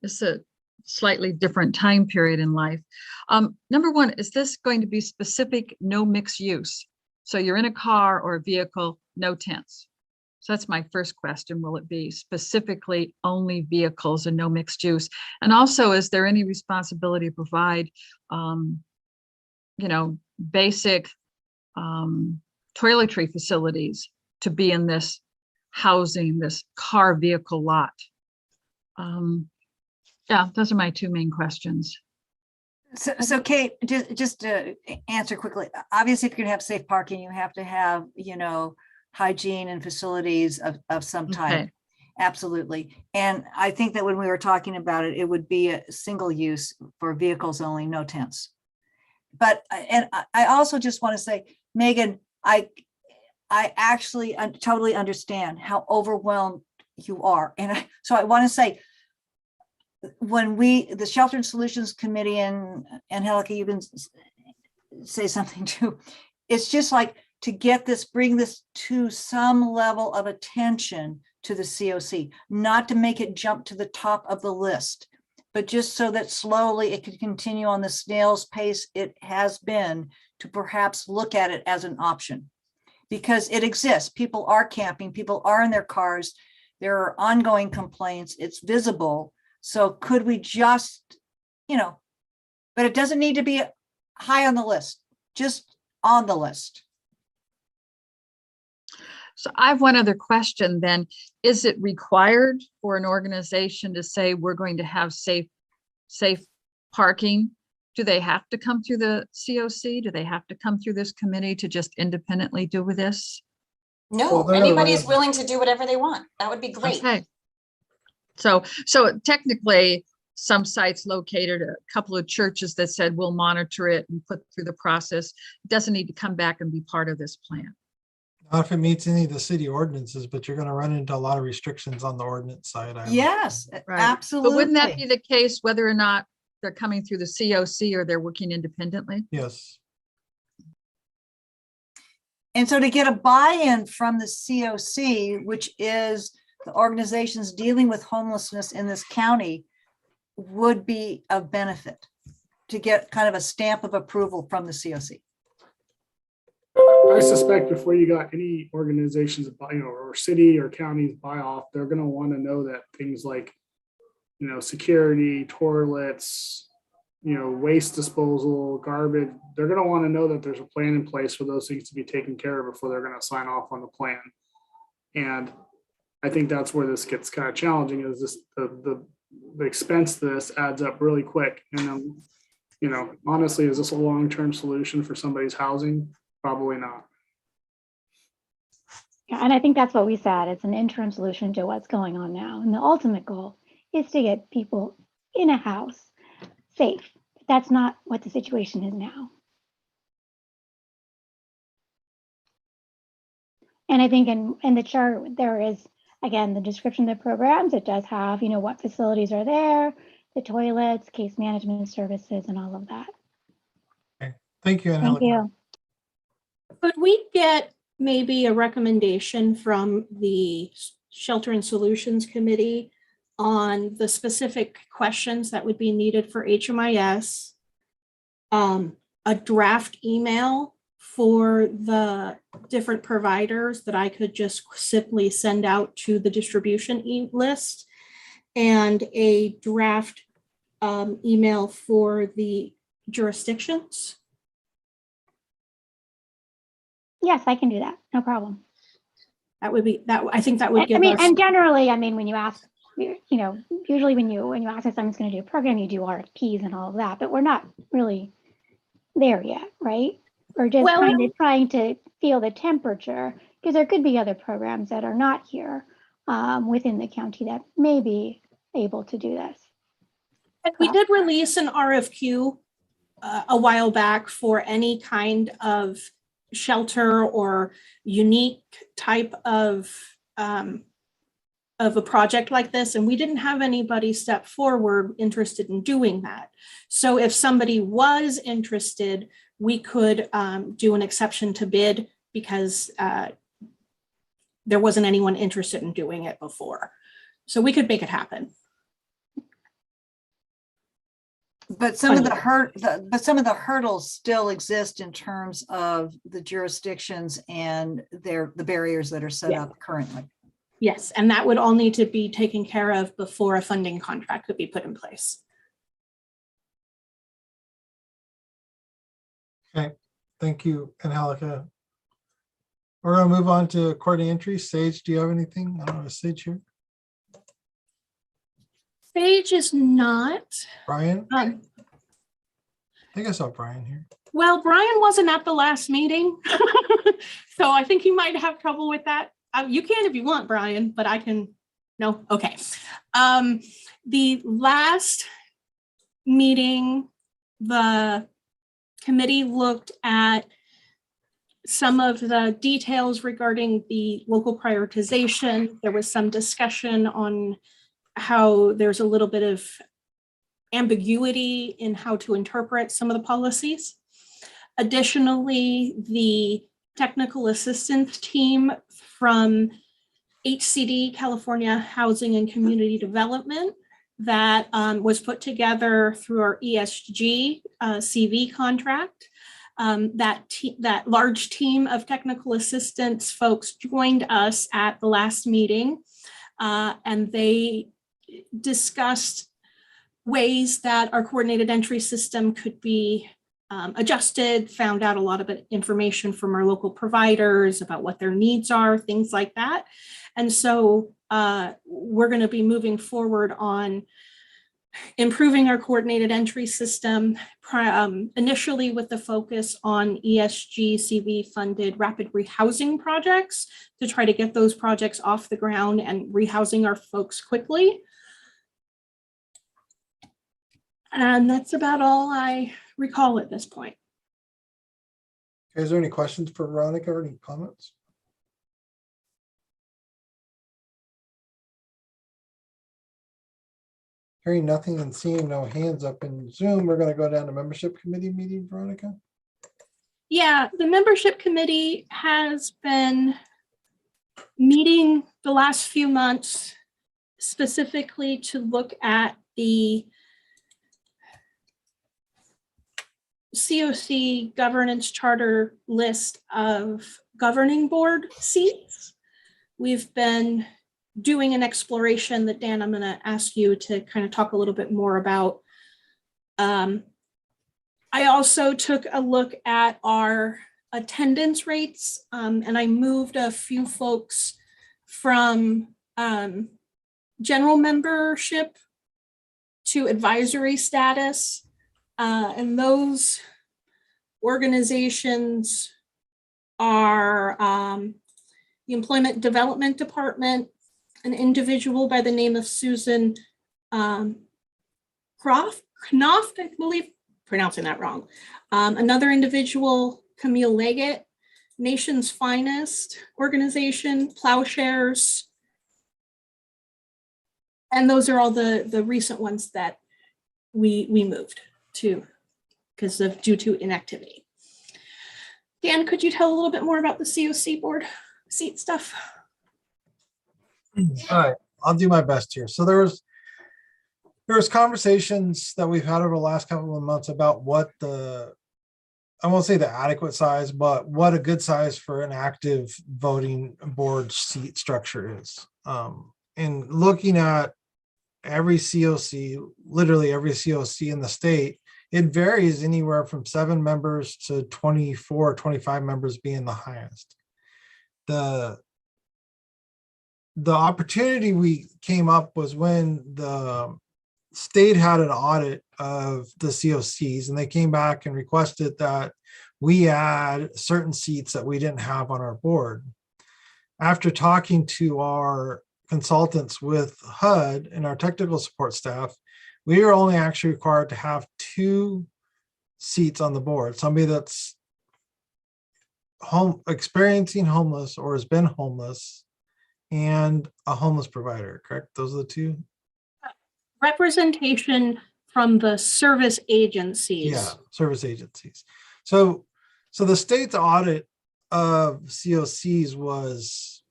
It's a slightly different time period in life. Number one, is this going to be specific, no mixed use? So you're in a car or a vehicle, no tents. So that's my first question. Will it be specifically only vehicles and no mixed use? And also, is there any responsibility to provide, basic toiletry facilities to be in this housing, this car vehicle lot? Yeah, those are my two main questions.
So Kate, just to answer quickly, obviously, if you're gonna have safe parking, you have to have, hygiene and facilities of some type.
Okay.
Absolutely. And I think that when we were talking about it, it would be a single use for vehicles only, no tents. But, and I also just want to say, Megan, I actually totally understand how overwhelmed you are. And so I want to say, when the Shelter and Solutions Committee, and Angelica, you can say something too, it's just like to bring this to some level of attention to the COC, not to make it jump to the top of the list, but just so that slowly it can continue on the snail's pace it has been, to perhaps look at it as an option. Because it exists. People are camping, people are in their cars, there are ongoing complaints, it's visible. So could we just, but it doesn't need to be high on the list, just on the list.
So I have one other question then. Is it required for an organization to say we're going to have safe parking? Do they have to come through the COC? Do they have to come through this committee to just independently do with this?
No, anybody's willing to do whatever they want. That would be great.
Okay. So technically, some sites located, a couple of churches that said we'll monitor it and put through the process, it doesn't need to come back and be part of this plan.
Not if it meets any of the city ordinances, but you're going to run into a lot of restrictions on the ordinance side.
Yes,
Right.
absolutely.
But wouldn't that be the case whether or not they're coming through the COC or they're working independently?
Yes.
And so to get a buy-in from the COC, which is the organizations dealing with homelessness in this county, would be of benefit to get kind of a stamp of approval from the COC.
I suspect before you got any organizations, or city or counties buy off, they're going to want to know that things like, security, toilets, waste disposal, garbage, they're going to want to know that there's a plan in place for those things to be taken care of before they're going to sign off on the plan. And I think that's where this gets kind of challenging, is this the expense to this adds up really quick. And honestly, is this a long-term solution for somebody's housing? Probably not.
Yeah, and I think that's what we said. It's an interim solution to what's going on now. And the ultimate goal is to get people in a house safe. That's not what the situation is now. And I think in the chart, there is, again, the description of the programs. It does have, what facilities are there, the toilets, case management services, and all of that.
Okay. Thank you,
Thank
Angelica.
you.
Could we get maybe a recommendation from the Shelter and Solutions Committee on the specific questions that would be needed for HMIS? A draft email for the different providers that I could just simply send out to the distribution list, and a draft email for the jurisdictions?
Yes, I can do that. No problem.
That would be that. I think that would give us.
And generally, when you ask, usually when you ask if someone's going to do a program, you do RFPs and all of that, but we're not really there yet, right? We're just kind of trying to feel the temperature, because there could be other programs that are not here within the county that may be able to do this.
And we did release an RFQ a while back for any kind of shelter or unique type of a project like this, and we didn't have anybody step forward interested in doing that. So if somebody was interested, we could do an exception to bid, because there wasn't anyone interested in doing it before. So we could make it happen.
But some of the hurdles still exist in terms of the jurisdictions and the barriers that are set up currently.
Yes, and that would all need to be taken care of before a funding contract could be put in place.
Okay, thank you, Angelica. We're gonna move on to coordinating entries. Sage, do you have anything? I don't know, Sage here.
Sage is not.
Brian? I
Um,
think I saw Brian here.
well, Brian wasn't at the last meeting, so I think he might have trouble with that. You can if you want, Brian, but I can. No, okay. The last meeting, the committee looked at some of the details regarding the local prioritization. There was some discussion on how there's a little bit of ambiguity in how to interpret some of the policies. Additionally, the technical assistance team from HCD, California Housing and Community Development, that was put together through our ESG CV contract. That large team of technical assistance folks joined us at the last meeting, and they discussed ways that our coordinated entry system could be adjusted, found out a lot of information from our local providers about what their needs are, things like that. And so we're going to be moving forward on improving our coordinated entry system, initially with the focus on ESG CV funded rapid rehousing projects to try to get those projects off the ground and rehousing our folks quickly. And that's about all I recall at this point.
Okay, is there any questions for Veronica or any comments? Hearing nothing and seeing no hands up in Zoom, we're going to go down to membership committee meeting, Veronica.
Yeah, the membership committee has been meeting the last few months specifically to look at the COC governance charter list of governing board seats. We've been doing an exploration that, Dan, I'm going to ask you to kind of talk a little bit more about. I also took a look at our attendance rates, and I moved a few folks from general membership to advisory status. And those organizations are the Employment Development Department, an individual by the name of Susan Knopf, I believe, pronouncing that wrong. Another individual, Camille Leggett, Nation's Finest organization, Plowshares. And those are all the recent ones that we moved to because of due to inactivity. Dan, could you tell a little bit more about the COC board seat stuff?
All right, I'll do my best here. So there was conversations that we've had over the last couple of months about what I won't say the adequate size, but what a good size for an active voting board seat structure is. And looking at every COC, literally every COC in the state, it varies anywhere from 7 members to 24, 25 members being the highest. The opportunity we came up was when the state had an audit of the COCs, and they came back and requested that we add certain seats that we didn't have on our board. After talking to our consultants with HUD and our technical support staff, we are only actually required to have 2 seats on the board. Somebody that's experiencing homeless or has been homeless, and a homeless provider, correct? Those are the 2?
Representation from the service agencies.
Yeah, service agencies. So the state's audit of COCs was,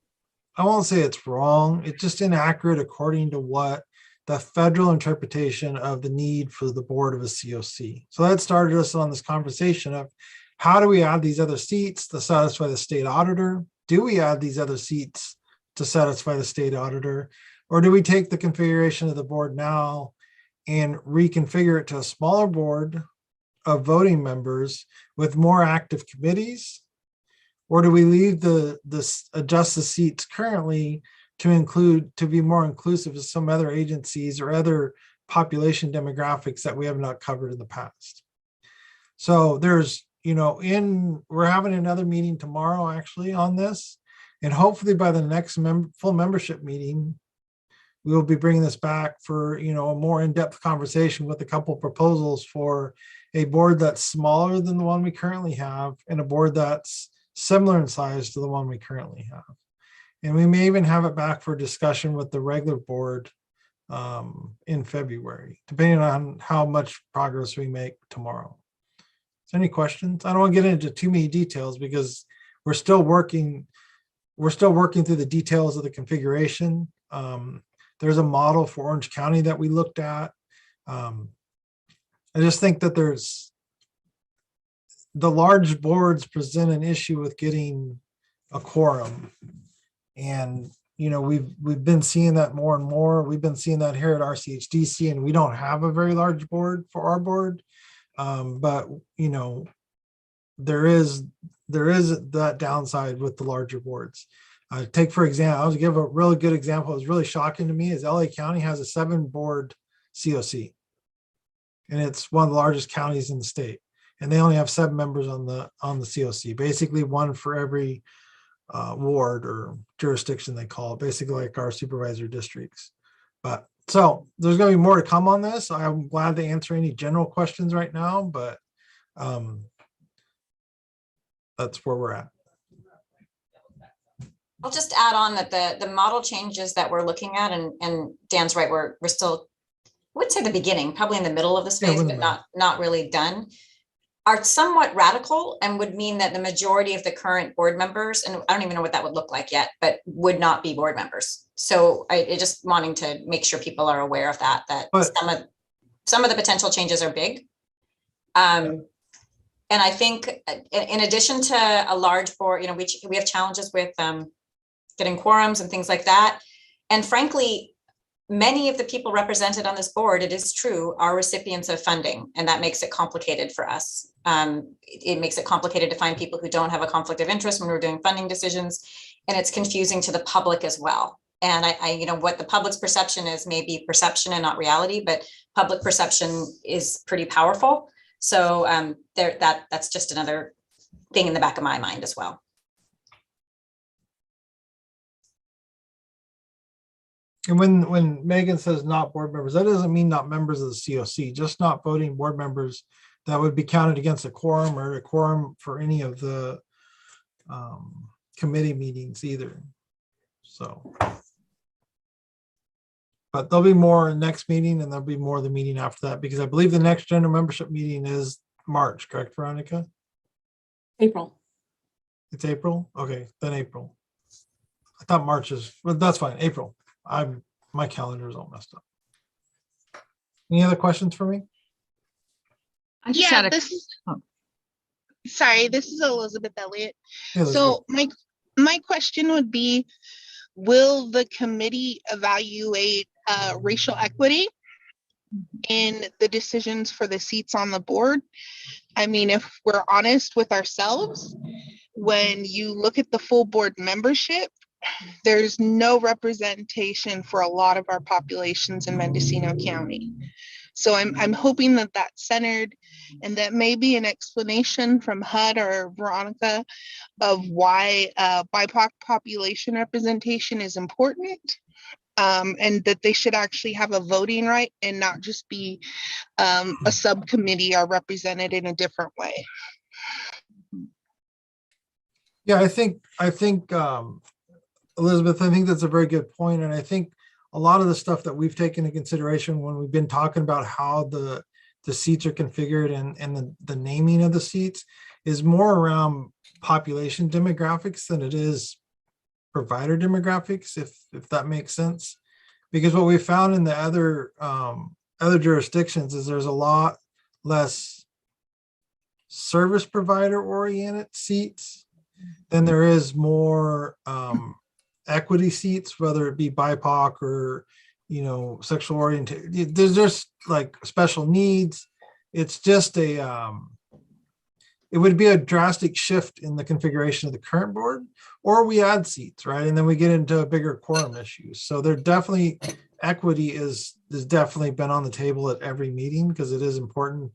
I won't say it's wrong, it's just inaccurate according to what the federal interpretation of the need for the board of a COC. So that started us on this conversation of how do we add these other seats to satisfy the state auditor? Do we add these other seats to satisfy the state auditor? Or do we take the configuration of the board now and reconfigure it to a smaller board of voting members with more active committees? Or do we leave adjust the seats currently to be more inclusive of some other agencies or other population demographics that we have not covered in the past? So there's, we're having another meeting tomorrow actually on this. And hopefully by the next full membership meeting, we will be bringing this back for, a more in-depth conversation with a couple proposals for a board that's smaller than the one we currently have and a board that's similar in size to the one we currently have. And we may even have it back for discussion with the regular board in February, depending on how much progress we make tomorrow. Is there any questions? I don't want to get into too many details because we're still working through the details of the configuration. There's a model for Orange County that we looked at. I just think that the large boards present an issue with getting a quorum. And, we've been seeing that more and more. We've been seeing that here at RCHDC, and we don't have a very large board for our board. But, there is that downside with the larger boards. Take, for example, I'll give a really good example. It was really shocking to me is LA County has a 7-board COC. And it's one of the largest counties in the state. And they only have 7 members on the COC, basically one for every ward or jurisdiction they call it, basically like our supervisor districts. But so there's going to be more to come on this. I'm glad to answer any general questions right now, but that's where we're at.
I'll just add on that the model changes that we're looking at, and Dan's right, we're still, I would say the beginning, probably in the middle of this phase, but not really done, are somewhat radical and would mean that the majority of the current board members, and I don't even know what that would look like yet, but would not be board members. So I just wanting to make sure people are aware of that some of the potential changes are big. And I think in addition to a large board, we have challenges with getting quorums and things like that. And frankly, many of the people represented on this board, it is true, are recipients of funding, and that makes it complicated for us. It makes it complicated to find people who don't have a conflict of interest when we're doing funding decisions, and it's confusing to the public as well. And I what the public's perception is may be perception and not reality, but public perception is pretty powerful. So that's just another thing in the back of my mind as well.
And when Megan says not board members, that doesn't mean not members of the COC, just not voting board members that would be counted against a quorum or a quorum for any of the committee meetings either. So, but there'll be more next meeting, and there'll be more the meeting after that, because I believe the next general membership meeting is March, correct, Veronica?
April.
It's April? Okay, then April. I thought March is, but that's fine, April. My calendar is all messed up. Any other questions for me?
I just had
Sorry, this is Elizabeth Elliott.
Hey,
so my question would be, will the committee evaluate racial equity in the decisions for the seats on the board? I mean, if we're honest with ourselves, when you look at the full board membership, there's no representation for a lot of our populations in Mendocino County. So I'm hoping that that's centered, and that may be an explanation from HUD or Veronica of why BIPOC population representation is important, and that they should actually have a voting right and not just be a subcommittee or represented in a different way.
Yeah, I think Elizabeth, I think that's a very good point. And I think a lot of the stuff that we've taken into consideration when we've been talking about how the seats are configured and the naming of the seats is more around population demographics than it is provider demographics, if that makes sense. Because what we found in the other jurisdictions is there's a lot less service provider oriented seats than there is more equity seats, whether it be BIPOC or sexual orientation. There's just like special needs, it's just it would be a drastic shift in the configuration of the current board, or we add seats, right? And then we get into a bigger quorum issues. So there definitely, equity is definitely been on the table at every meeting because it is important,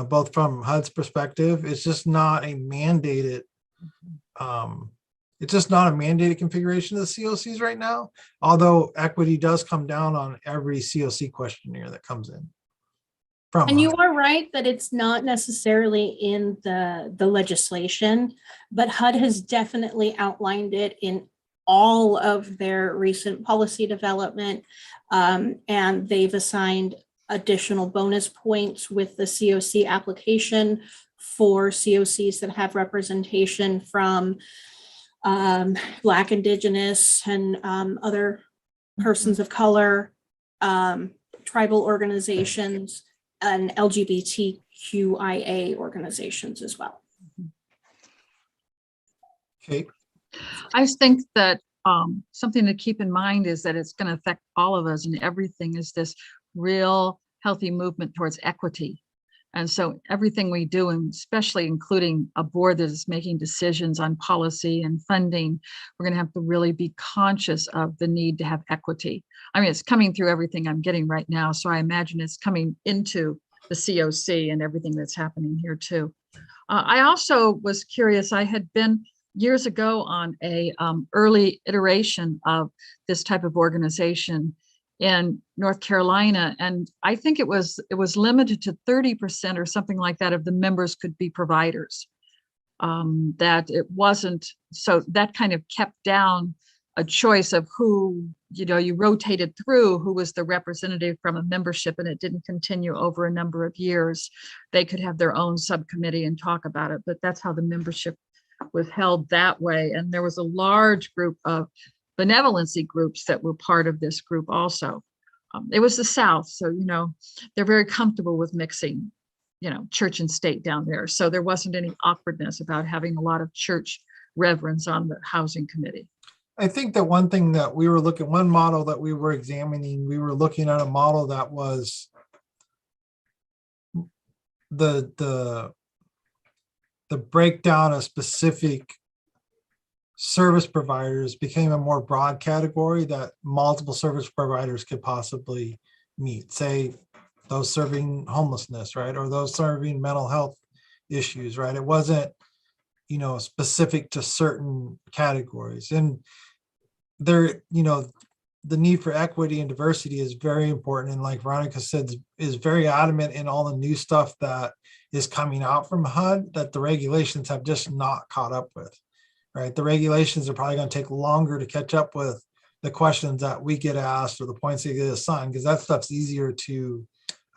both from HUD's perspective. It's just not a mandated, configuration of the COCs right now, although equity does come down on every COC questionnaire that comes in.
And you are right that it's not necessarily in the legislation, but HUD has definitely outlined it in all of their recent policy development. And they've assigned additional bonus points with the COC application for COCs that have representation from Black, Indigenous, and other persons of color, tribal organizations, and LGBTQIA organizations as well.
Okay.
I just think that something to keep in mind is that it's going to affect all of us, and everything is this real healthy movement towards equity. And so everything we do, and especially including a board that is making decisions on policy and funding, we're going to have to really be conscious of the need to have equity. I mean, it's coming through everything I'm getting right now. So I imagine it's coming into the COC and everything that's happening here too. I also was curious, I had been years ago on a early iteration of this type of organization in North Carolina. And I think it was limited to 30% or something like that of the members could be providers. That it wasn't, so that kind of kept down a choice of who, you rotated through who was the representative from a membership, and it didn't continue over a number of years. They could have their own subcommittee and talk about it, but that's how the membership was held that way. And there was a large group of benevolency groups that were part of this group also. It was the South, so they're very comfortable with mixing church and state down there, so there wasn't any awkwardness about having a lot of church reverends on the housing committee.
I think that one thing that we were one model that we were examining, we were looking at a model that was the breakdown of specific service providers became a more broad category that multiple service providers could possibly meet, say those serving homelessness, right? Or those serving mental health issues, right? It wasn't, specific to certain categories. And there, the need for equity and diversity is very important. And like Veronica said, is very adamant in all the new stuff that is coming out from HUD that the regulations have just not caught up with. Right, the regulations are probably going to take longer to catch up with the questions that we get asked or the points that get assigned, because that stuff's easier to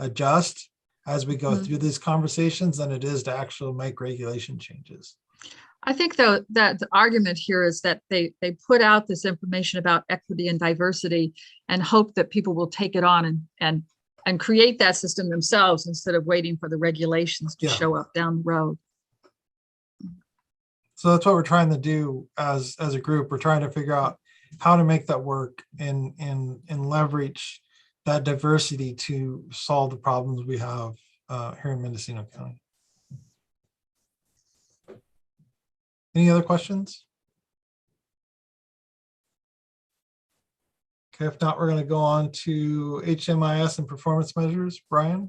adjust as we go through these conversations than it is to actually make regulation changes.
I think though that the argument here is that they put out this information about equity and diversity and hope that people will take it on and create that system themselves instead of waiting for the regulations to show up down the road.
So that's what we're trying to do as a group. We're trying to figure out how to make that work and leverage that diversity to solve the problems we have here in Mendocino County. Any other questions? Okay, if not, we're going to go on to HMIS and performance measures. Brian?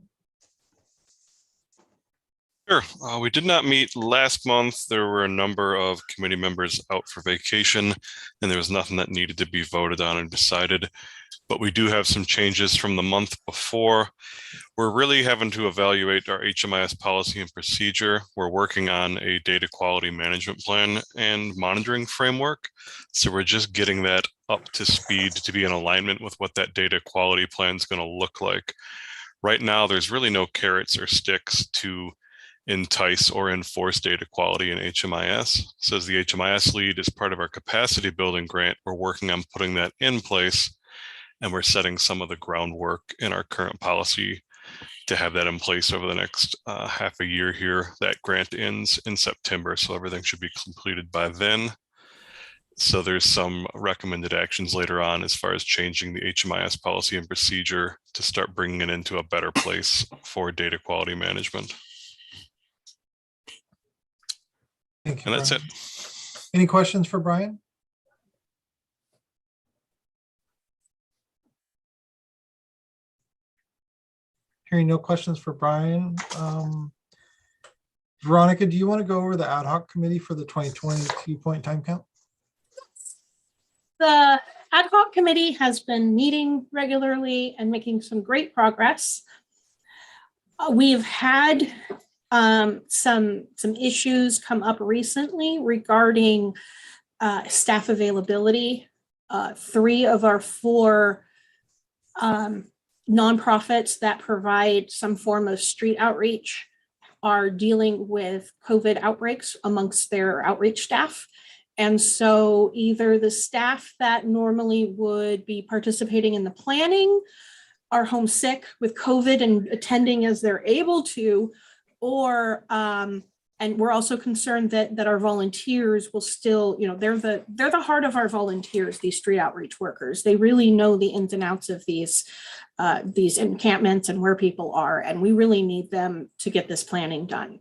Sure. We did not meet last month. There were a number of committee members out for vacation, and there was nothing that needed to be voted on and decided. But we do have some changes from the month before. We're really having to evaluate our HMIS policy and procedure. We're working on a data quality management plan and monitoring framework. So we're just getting that up to speed to be in alignment with what that data quality plan is going to look like. Right now, there's really no carrots or sticks to entice or enforce data quality in HMIS. So as the HMIS lead, as part of our capacity building grant, we're working on putting that in place, and we're setting some of the groundwork in our current policy to have that in place over the next half a year here. That grant ends in September, so everything should be completed by then. So there's some recommended actions later on as far as changing the HMIS policy and procedure to start bringing it into a better place for data quality management.
Thank you,
And that's
Brian.
it.
Any questions for Brian? Hearing no questions for Brian. Veronica, do you want to go over the ad hoc committee for the 2022 point time count?
The ad hoc committee has been meeting regularly and making some great progress. We've had some issues come up recently regarding staff availability. 3 of our 4 nonprofits that provide some form of street outreach are dealing with COVID outbreaks amongst their outreach staff. And so either the staff that normally would be participating in the planning are homesick with COVID and attending as they're able to, or and we're also concerned that our volunteers will still, they're the heart of our volunteers, these street outreach workers. They really know the ins and outs of these encampments and where people are, and we really need them to get this planning done.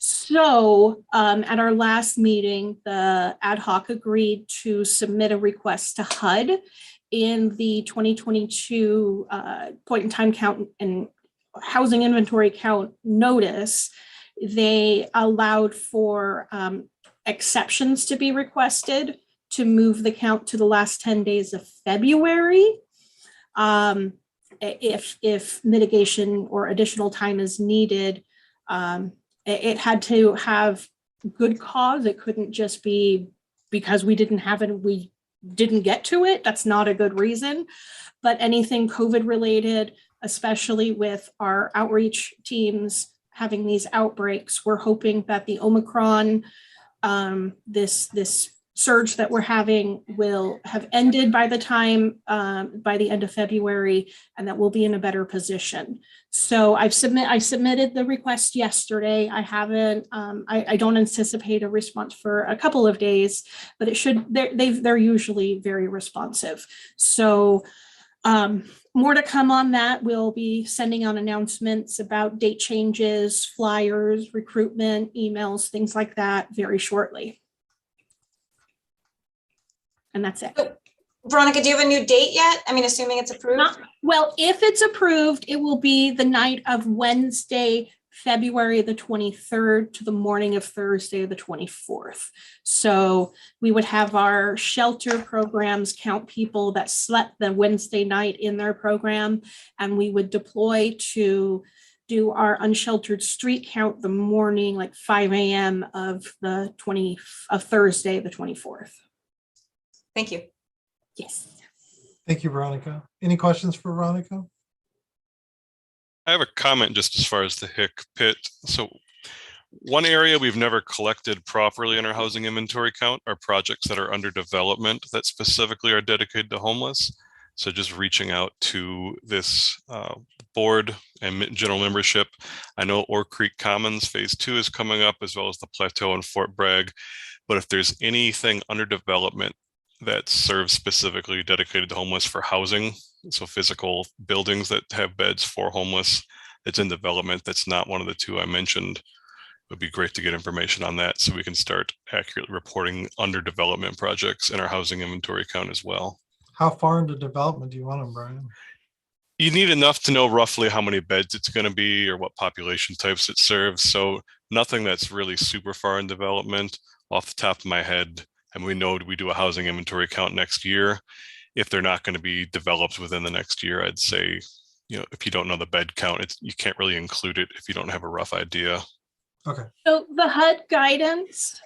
So at our last meeting, the ad hoc agreed to submit a request to HUD in the 2022 point in time count and housing inventory count notice. They allowed for exceptions to be requested to move the count to the last 10 days of February. If mitigation or additional time is needed, it had to have good cause. It couldn't just be because we didn't have it, we didn't get to it. That's not a good reason. But anything COVID related, especially with our outreach teams having these outbreaks, we're hoping that the Omicron, this surge that we're having will have ended by the time, by the end of February, and that we'll be in a better position. So I submitted the request yesterday. I haven't, I don't anticipate a response for a couple of days, but it should, they're usually very responsive. So more to come on that. We'll be sending out announcements about date changes, flyers, recruitment, emails, things like that very shortly. And that's it.
Veronica, do you have a new date yet? I mean, assuming it's approved?
Well, if it's approved, it will be the night of Wednesday, February the 23rd to the morning of Thursday, the 24th. So we would have our shelter programs count people that slept the Wednesday night in their program, and we would deploy to do our unsheltered street count the morning, like 5 a.m. of Thursday, the 24th.
Thank you.
Yes.
Thank you, Veronica. Any questions for Veronica?
I have a comment just as far as the Hick pit. So one area we've never collected properly in our housing inventory count are projects that are under development that specifically are dedicated to homeless. So just reaching out to this board and general membership. I know Oar Creek Commons Phase 2 is coming up, as well as the Plateau and Fort Bragg. But if there's anything under development that serves specifically dedicated to homeless for housing, so physical buildings that have beds for homeless, that's in development, that's not one of the 2 I mentioned, it would be great to get information on that so we can start accurately reporting under development projects in our housing inventory count as well.
How far into development do you want them, Brian?
You need enough to know roughly how many beds it's going to be or what population types it serves. So nothing that's really super far in development. Off the top of my head, and we know we do a housing inventory count next year. If they're not going to be developed within the next year, I'd say, if you don't know the bed count, you can't really include it if you don't have a rough idea.
Okay.
So the HUD guidance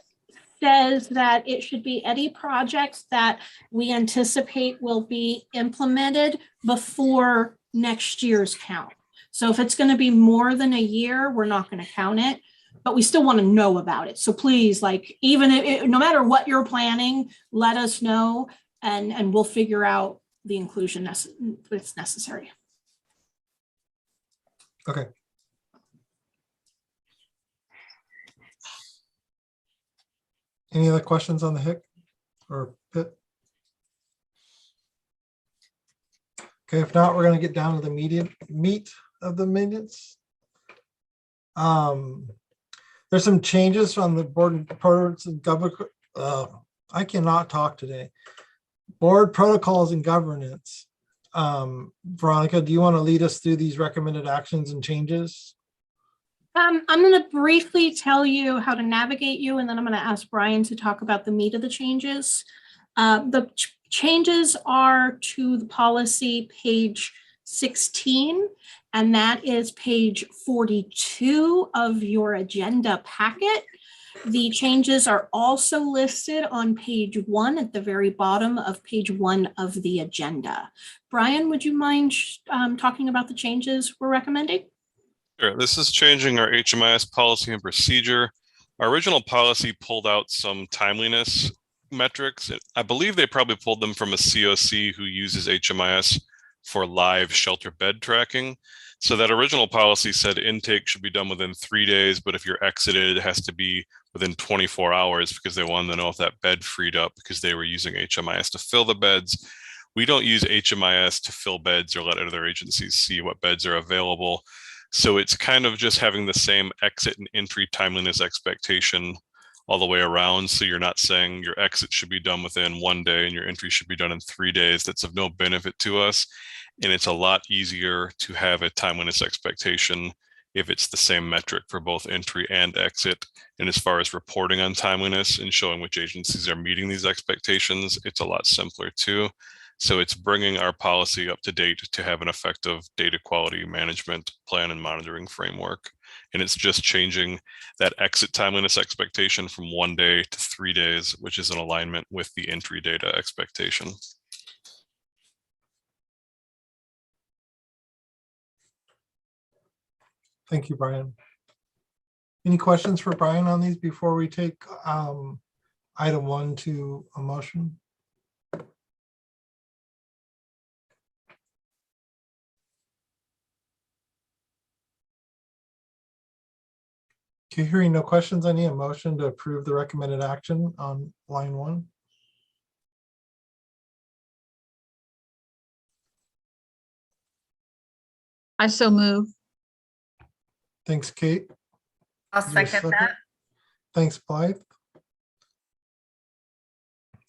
says that it should be any projects that we anticipate will be implemented before next year's count. So if it's going to be more than a year, we're not going to count it, but we still want to know about it. So please, even if, no matter what you're planning, let us know, and we'll figure out the inclusion that's necessary.
Okay. Any other questions on the Hick? or Pitt? Okay, if not, we're going to get down to the meat of the minutes. There's some changes on the board protocols and government. I cannot talk today. Board protocols and governance. Veronica, do you want to lead us through these recommended actions and changes?
I'm going to briefly tell you how to navigate you, and then I'm going to ask Brian to talk about the meat of the changes. The changes are to the policy page 16, and that is page 42 of your agenda packet. The changes are also listed on page 1 at the very bottom of page 1 of the agenda. Brian, would you mind talking about the changes we're recommending?
Sure. This is changing our HMIS policy and procedure. Our original policy pulled out some timeliness metrics. I believe they probably pulled them from a COC who uses HMIS for live shelter bed tracking. So that original policy said intake should be done within 3 days, but if you're exited, it has to be within 24 hours because they wanted to know if that bed freed up because they were using HMIS to fill the beds. We don't use HMIS to fill beds or let other agencies see what beds are available. So it's kind of just having the same exit and entry timeliness expectation all the way around. So you're not saying your exit should be done within 1 day and your entry should be done in 3 days. That's of no benefit to us. And it's a lot easier to have a timeliness expectation if it's the same metric for both entry and exit. And as far as reporting on timeliness and showing which agencies are meeting these expectations, it's a lot simpler too. So it's bringing our policy up to date to have an effective data quality management plan and monitoring framework. And it's just changing that exit timeliness expectation from 1 day to 3 days, which is in alignment with the entry data expectation.
Thank you, Brian. Any questions for Brian on these before we take item 1 to a motion? Okay, hearing no questions, I need a motion to approve the recommended action on line 1.
I so move.
Thanks, Kate.
I'll
Is there a
second that.
Thanks, Blythe.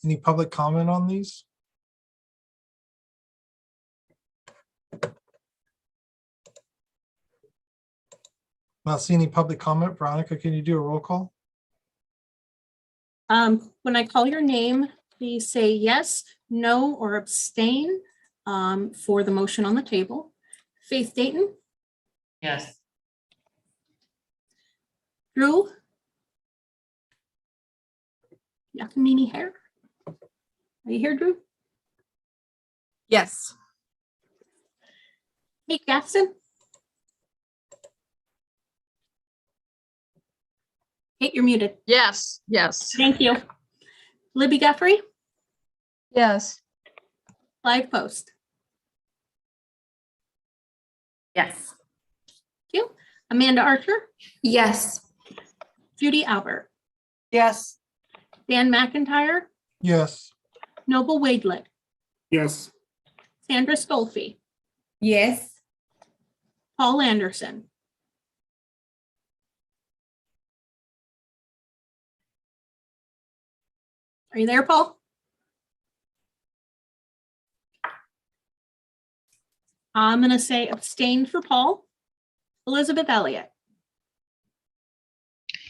Any public comment on these? Not seeing any public comment. Veronica, can you do a roll call?
When I call your name, please say yes, no, or abstain for the motion on the table. Faith Dayton,
Yes.
Drew Yakamini Hare. Are you here, Drew?
Yes.
Kate Gaston. Kate, you're muted.
Yes, yes.
Thank you. Libby Guthrie,
Yes.
Live Post.
Yes.
Thank you. Amanda Archer,
Yes.
Judy Albert,
Yes.
Dan McIntyre,
Yes.
Noble Wadelet,
Yes.
Sandra Stolfi,
Yes.
Paul Anderson. Are you there, Paul? I'm going to say abstain for Paul. Elizabeth Elliott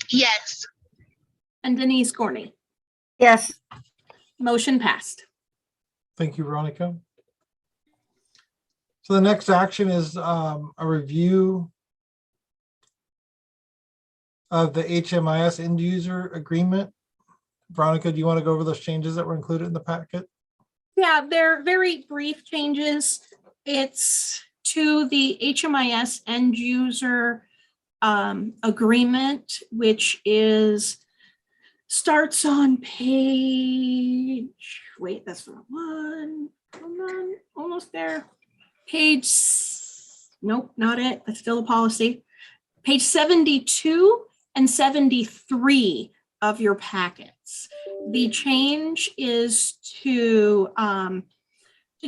Yes.
and Denise Gorney.
Yes.
Motion passed.
Thank you, Veronica. So the next action is a review of the HMIS end user agreement. Veronica, do you want to go over those changes that were included in the packet?
Yeah, they're very brief changes. It's to the HMIS end user agreement, which starts on page, wait, that's not one. Hold on, almost there. Page, nope, not it. That's still a policy. Page 72 and 73 of your packets. The change is to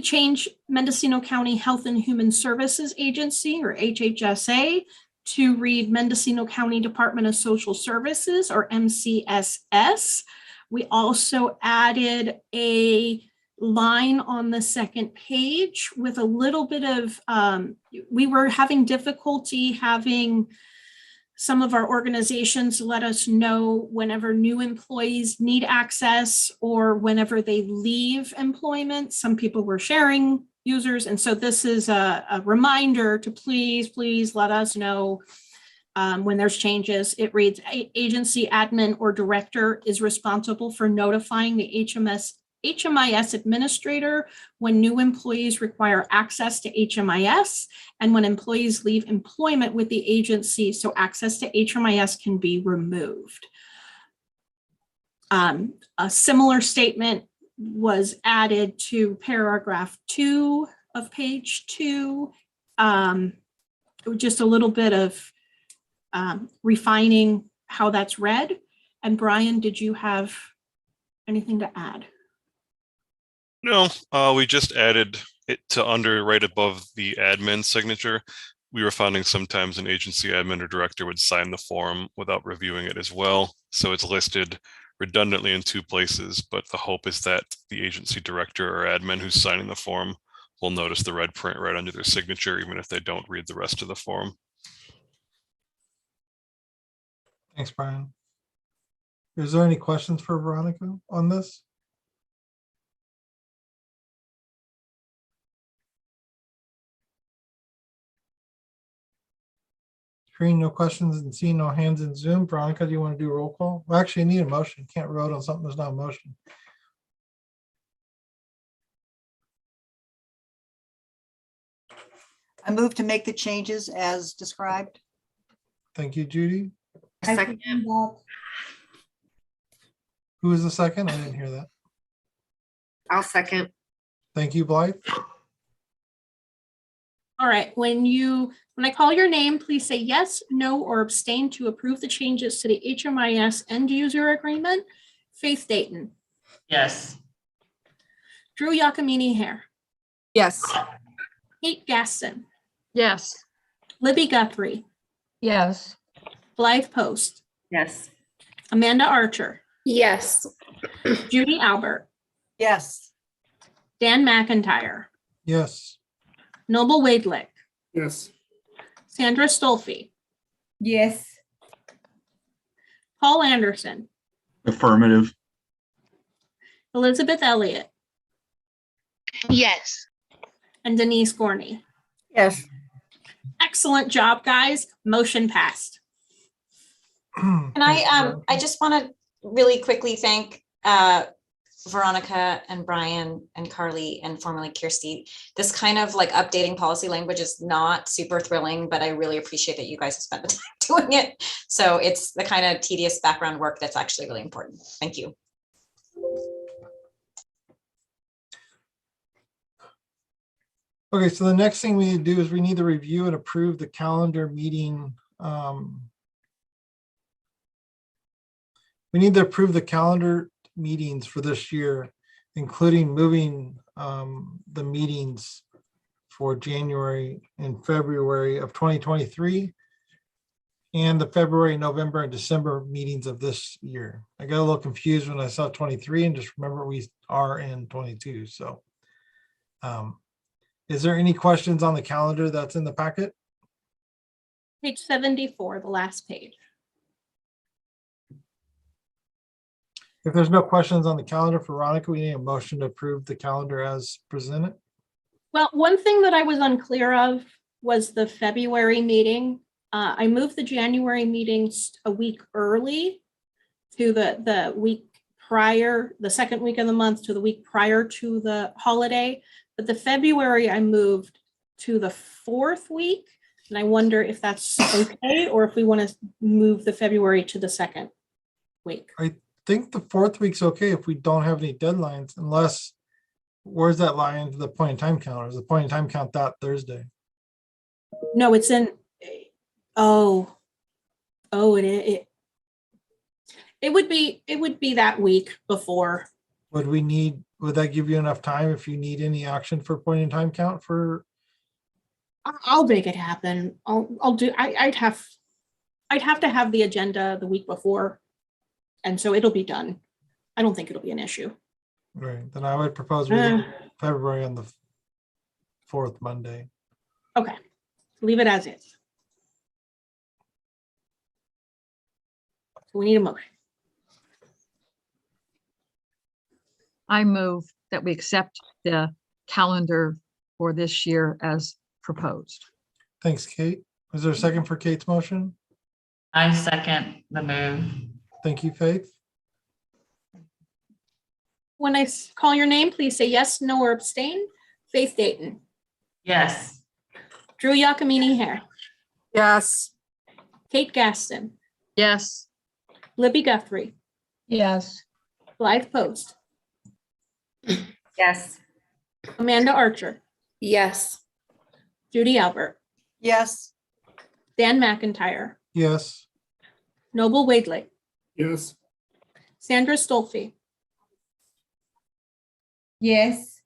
change Mendocino County Health and Human Services Agency, or HHSA, to read Mendocino County Department of Social Services, or MCSS. We also added a line on the second page with a little bit of, we were having difficulty having some of our organizations let us know whenever new employees need access or whenever they leave employment. Some people were sharing users. And so this is a reminder to please let us know when there's changes. It reads, agency admin or director is responsible for notifying the HMIS administrator when new employees require access to HMIS and when employees leave employment with the agency, so access to HMIS can be removed. A similar statement was added to paragraph 2 of page 2. Just a little bit of refining how that's read. And Brian, did you have anything to add?
No, we just added it to under right above the admin signature. We were finding sometimes an agency admin or director would sign the form without reviewing it as well. So it's listed redundantly in 2 places, but the hope is that the agency director or admin who's signing the form will notice the red print right under their signature, even if they don't read the rest of the form.
Thanks, Brian. Is there any questions for Veronica on this? Hearing no questions and seeing no hands in Zoom. Veronica, do you want to do a roll call? Well, actually, you need a motion. Can't vote on something that's not a motion.
I move to make the changes as described.
Thank you, Judy.
Second.
Who is the second? I didn't hear that.
I'll second.
Thank you, Blythe.
All right, when I call your name, please say yes, no, or abstain to approve the changes to the HMIS end user agreement. Faith Dayton.
Yes.
Drew Yakamini Hare.
Yes.
Kate Gaston.
Yes.
Libby Guthrie.
Yes.
Blythe Post.
Yes.
Amanda Archer.
Yes.
Judy Albert.
Yes.
Dan McIntyre.
Yes.
Noble Wadelick.
Yes.
Sandra Stolfi.
Yes.
Paul Anderson.
Affirmative.
Elizabeth Elliott.
Yes.
And Denise Gorney.
Yes.
Excellent job, guys. Motion passed.
And I just want to really quickly thank Veronica and Brian and Carly and formerly Kirsty. This kind of like updating policy language is not super thrilling, but I really appreciate that you guys have spent the time doing it. So it's the kind of tedious background work that's actually really important. Thank you.
Okay, so the next thing we need to do is we need to review and approve the calendar meeting. We need to approve the calendar meetings for this year, including moving the meetings for January and February of 2023 and the February, November, and December meetings of this year. I got a little confused when I saw 23 and just remember we are in 22. So is there any questions on the calendar that's in the packet?
Page 74, the last page.
If there's no questions on the calendar for Veronica, we need a motion to approve the calendar as presented.
Well, one thing that I was unclear of was the February meeting. I moved the January meetings a week early to the week prior, the second week of the month to the week prior to the holiday. But the February I moved to the 4th week. And I wonder if that's okay, or if we want to move the February to the 2nd week.
I think the 4th week's okay if we don't have any deadlines, unless, where's that line to the point in time count? Or is the point in time count that Thursday?
No, it's in, it It would be that week before.
Would that give you enough time if you need any action for point in time count for?
I'll make it happen. I'd have to have the agenda the week before. And so it'll be done. I don't think it'll be an issue.
Right, then I would propose we look at February on the 4th Monday.
Okay, leave it as is. So we need a motion.
I move that we accept the calendar for this year as proposed.
Thanks, Kate. Is there a second for Kate's motion?
I second the move.
Thank you, Faith.
When I call your name, please say yes, no, or abstain. Faith Dayton.
Yes.
Drew Yakamini Hare.
Yes.
Kate Gaston.
Yes.
Libby Guthrie.
Yes.
Blythe Post.
Yes.
Amanda Archer.
Yes.
Judy Albert.
Yes.
Dan McIntyre.
Yes.
Noble Wadley.
Yes.
Sandra Stolfi.
Yes.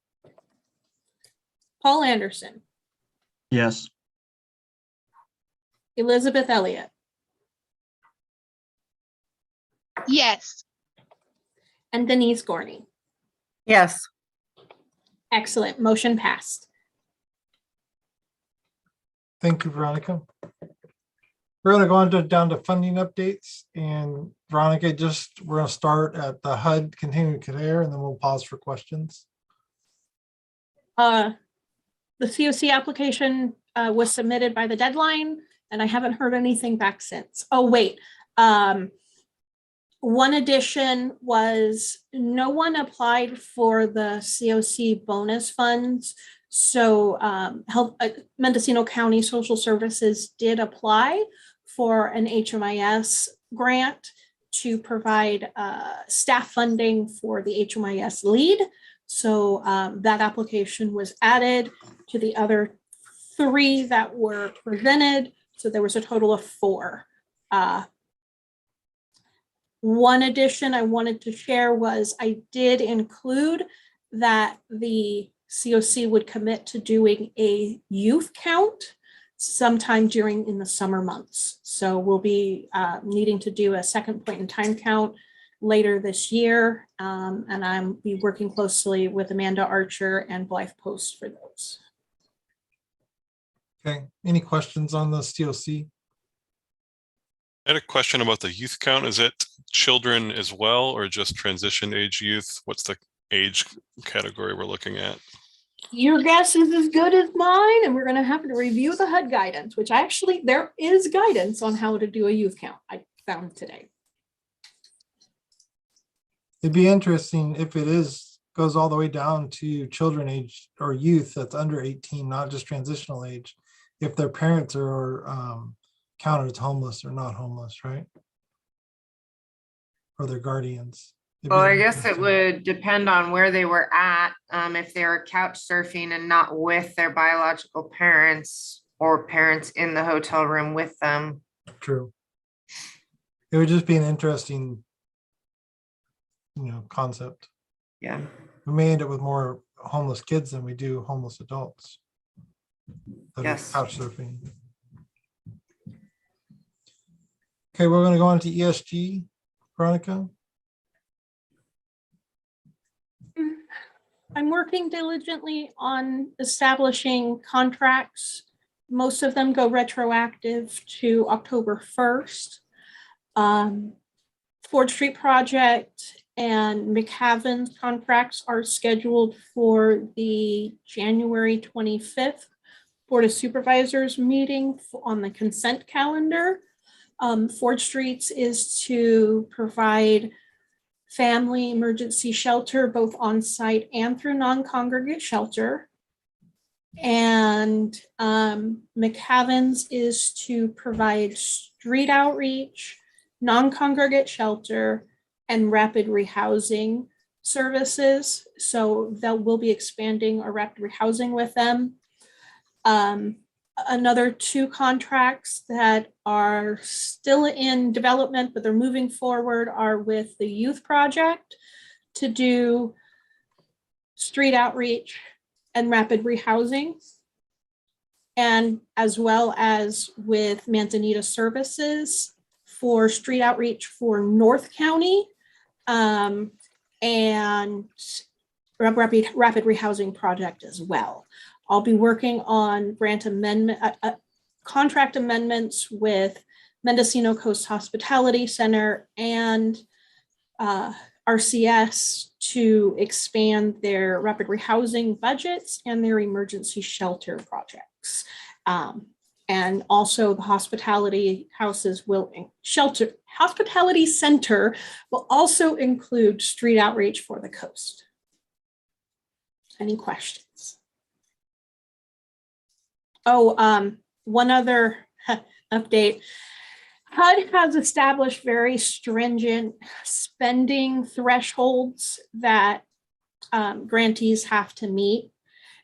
Paul Anderson.
Yes.
Elizabeth Elliott.
Yes.
And Denise Gorney.
Yes.
Excellent. Motion passed.
Thank you, Veronica. We're going to go on down to funding updates, and Veronica, we're going to start at the HUD continuing care, and then we'll pause for questions.
The COC application was submitted by the deadline, and I haven't heard anything back since. Oh, wait. One addition was no one applied for the COC bonus funds. So Mendocino County Social Services did apply for an HMIS grant to provide staff funding for the HMIS lead. So that application was added to the other 3 that were presented. So there was a total of 4. One addition I wanted to share was I did include that the COC would commit to doing a youth count sometime in the summer months. So we'll be needing to do a second point in time count later this year. And I'll be working closely with Amanda Archer and Blythe Post for those.
Okay, any questions on the COC?
I had a question about the youth count. Is it children as well, or just transition age youth? What's the age category we're looking at?
Your guess is as good as mine, and we're going to have to review the HUD guidance, which there is guidance on how to do a youth count I found today.
It'd be interesting if it goes all the way down to children age or youth that's under 18, not just transitional age, if their parents are counted as homeless or not homeless, right? Or their guardians.
Well, I guess it would depend on where they were at. If they were couch surfing and not with their biological parents or parents in the hotel room with them.
True. It would just be an interesting, concept.
Yeah.
We may end up with more homeless kids than we do homeless adults.
Yes.
Couch surfing. Okay, we're going to go on to ESG, Veronica.
I'm working diligently on establishing contracts. Most of them go retroactive to October 1st. Ford Street Project and McHaven's contracts are scheduled for the January 25th Board of Supervisors meeting on the consent calendar. Ford Streets is to provide family emergency shelter, both on-site and through non-congregate shelter. And McHaven's is to provide street outreach, non-congregate shelter, and rapid rehousing services. So we'll be expanding our rapid rehousing with them. another 2 contracts that are still in development, but they're moving forward, are with the youth project to do street outreach and rapid rehousing, and as well as with Manzanita Services for street outreach for North County, and rapid rehousing project as well. I'll be working on grant amendment, contract amendments with Mendocino Coast Hospitality Center and RCS to expand their rapid rehousing budgets and their emergency shelter projects. And also the hospitality center will also include street outreach for the coast. Any questions? Oh, one other update. HUD has established very stringent spending thresholds that grantees have to meet.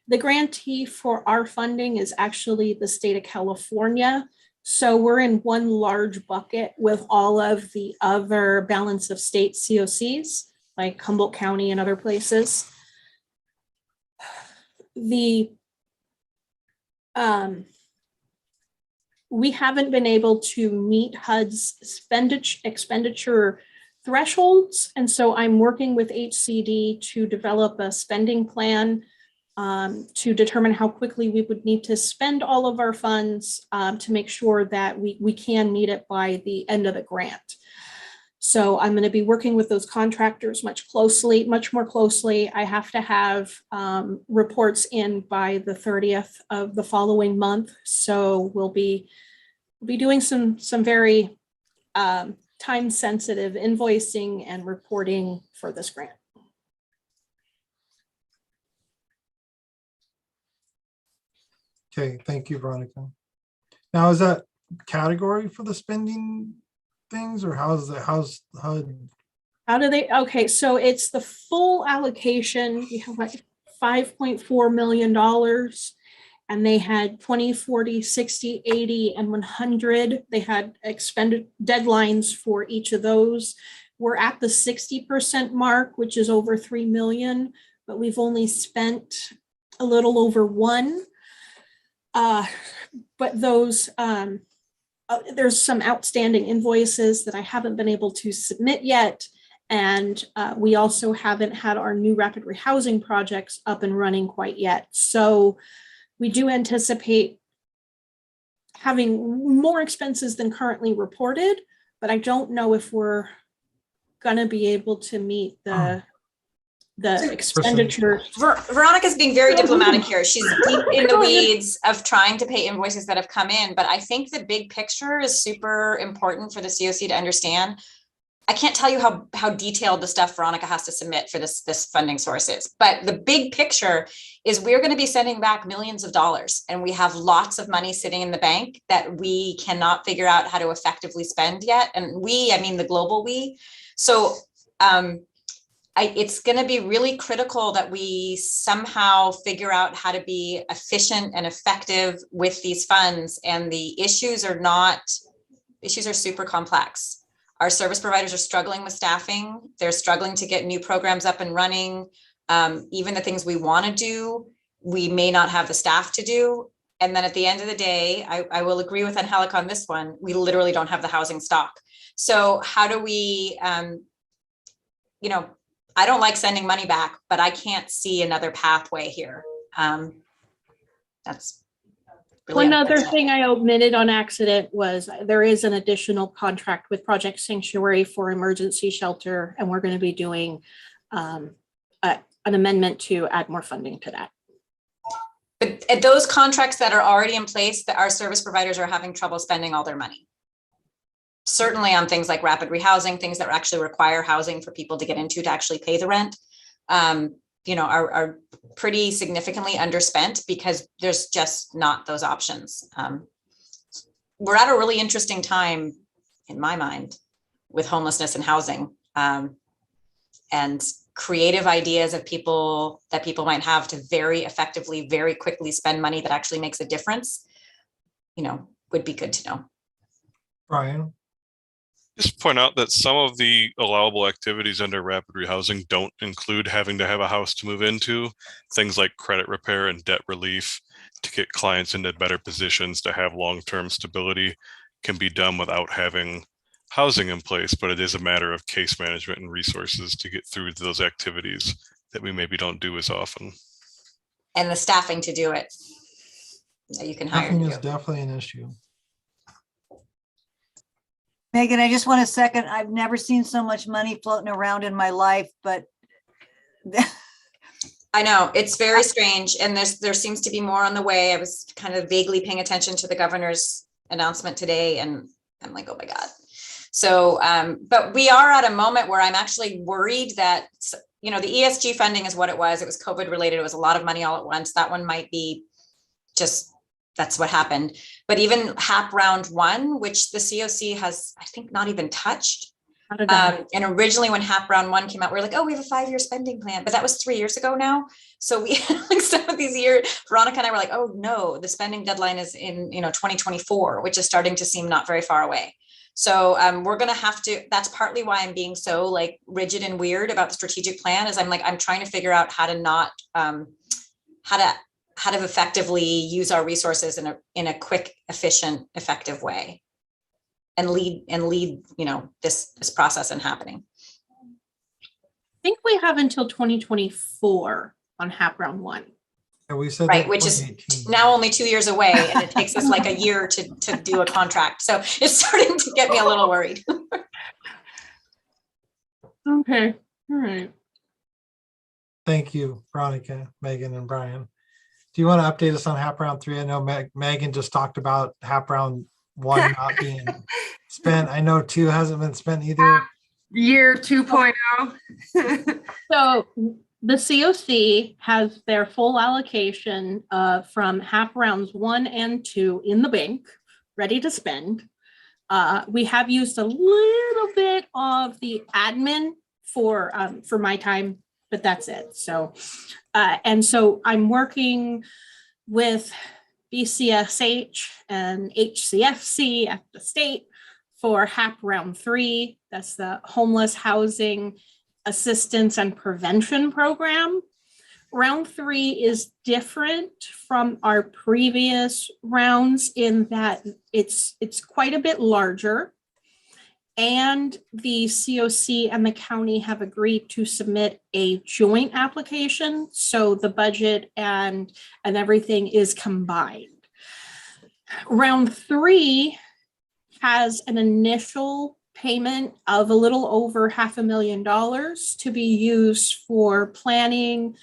The grantee for our funding is actually the state of California. So we're in one large bucket with all of the other balance of state COCs, like Humboldt County and other places. We haven't been able to meet HUD's expenditure thresholds. And so I'm working with HCD to develop a spending plan to determine how quickly we would need to spend all of our funds to make sure that we can meet it by the end of the grant. So I'm going to be working with those contractors much more closely. I have to have reports in by the 30th of the following month. So we'll be doing some very time-sensitive invoicing and reporting for this grant.
Okay, thank you, Veronica. Now, is that category for the spending things, or how
do they, okay, so it's the full allocation. We have like $5.4 million, and they had 20, 40, 60, 80, and 100. They had expended deadlines for each of those. We're at the 60% mark, which is over 3 million, but we've only spent a little over 1. But those, there's some outstanding invoices that I haven't been able to submit yet. And we also haven't had our new rapid rehousing projects up and running quite yet. So we do anticipate having more expenses than currently reported, but I don't know if we're gonna be able to meet the expenditure.
Veronica's being very diplomatic here. She's deep in the weeds of trying to pay invoices that have come in, but I think the big picture is super important for the COC to understand. I can't tell you how detailed the stuff Veronica has to submit for this funding source is, but the big picture is we're going to be sending back millions of dollars, and we have lots of money sitting in the bank that we cannot figure out how to effectively spend yet. And I mean the global we. So it's going to be really critical that we somehow figure out how to be efficient and effective with these funds. And the issues are super complex. Our service providers are struggling with staffing. They're struggling to get new programs up and running. Even the things we want to do, we may not have the staff to do. And then at the end of the day, I will agree with Angelica on this one. We literally don't have the housing stock. So how do we, I don't like sending money back, but I can't see another pathway here. That's really
one other thing I omitted on accident was there is an additional contract with Project Sanctuary for emergency shelter, and we're going to be doing an amendment to add more funding to that.
But at those contracts that are already in place, that our service providers are having trouble spending all their money. Certainly on things like rapid rehousing, things that actually require housing for people to get into to actually pay the rent, are pretty significantly underspent because there's just not those options. We're at a really interesting time, in my mind, with homelessness and housing, and creative ideas of people might have to very effectively, very quickly spend money that actually makes a difference. would be good to know.
Brian?
Just point out that some of the allowable activities under rapid rehousing don't include having to have a house to move into. Things like credit repair and debt relief to get clients into better positions to have long-term stability can be done without having housing in place, but it is a matter of case management and resources to get through those activities that we maybe don't do as often.
And the staffing to do it that you can hire.
Staffing is definitely an issue.
Megan, I just want to second, I've never seen so much money floating around in my life, but
I know, it's very strange, and there seems to be more on the way. I was kind of vaguely paying attention to the governor's announcement today, and I'm like, oh my God. So, but we are at a moment where I'm actually worried that, the ESG funding is what it was. It was COVID related. It was a lot of money all at once. That one might be just, that's what happened. But even HAP round 1, which the COC has, I think, not even touched. And originally when HAP round 1 came out, we were like, oh, we have a 5-year spending plan, but that was 3 years ago now. So we like some of these years, Veronica and I were like, oh no, the spending deadline is in 2024, which is starting to seem not very far away. So we're going to have to, that's partly why I'm being so like rigid and weird about the strategic plan, is I'm trying to figure out how to not, how to effectively use our resources in a quick, efficient, effective way, and lead this process and happening.
I think we have until 2024 on HAP round 1.
And we said
right, which is now only 2 years away, and it takes us like a year to do a contract. So it's starting to get me a little worried.
Okay, all right.
Thank you, Veronica, Megan, and Brian. Do you want to update us on HAP round 3? I know Megan just talked about HAP round 1 not being spent. I know 2 hasn't been spent either.
Year 2.0.
So the COC has their full allocation from HAP rounds 1 and 2 in the bank, ready to spend. We have used a little bit of the admin for my time, but that's it. So, and so I'm working with BCSH and HCFC at the state for HAP round 3. That's the Homeless Housing Assistance and Prevention Program. Round 3 is different from our previous rounds in that it's quite a bit larger, and the COC and the county have agreed to submit a joint application, so the budget and everything is combined. Round 3 has an initial payment of a little over $500,000 to be used for planning,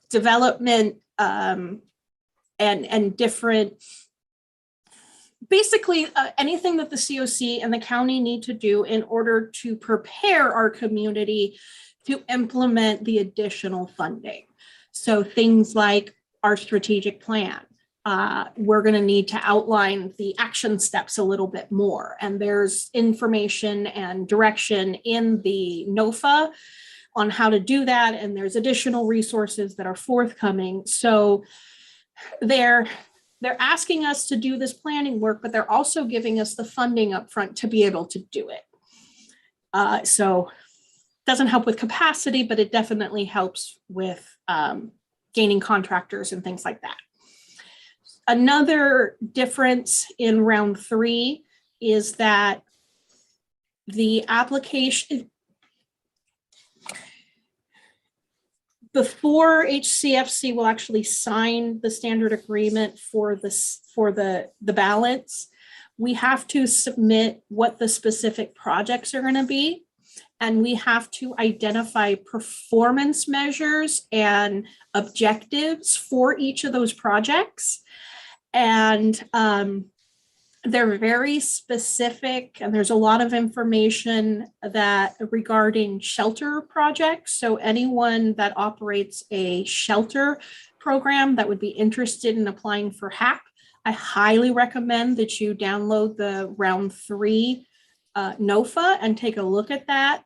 development, and different, basically anything that the COC and the county need to do in order to prepare our community to implement the additional funding. So things like our strategic plan. We're going to need to outline the action steps a little bit more. And there's information and direction in the NOFA on how to do that. And there's additional resources that are forthcoming. So they're asking us to do this planning work, but they're also giving us the funding up front to be able to do it. So it doesn't help with capacity, but it definitely helps with gaining contractors and things like that. Another difference in round 3 is that the application, before HCFC will actually sign the standard agreement for the balance, we have to submit what the specific projects are going to be. And we have to identify performance measures and objectives for each of those projects. And they're very specific, and there's a lot of information that regarding shelter projects. So anyone that operates a shelter program that would be interested in applying for HAP, I highly recommend that you download the round 3 NOFA and take a look at that.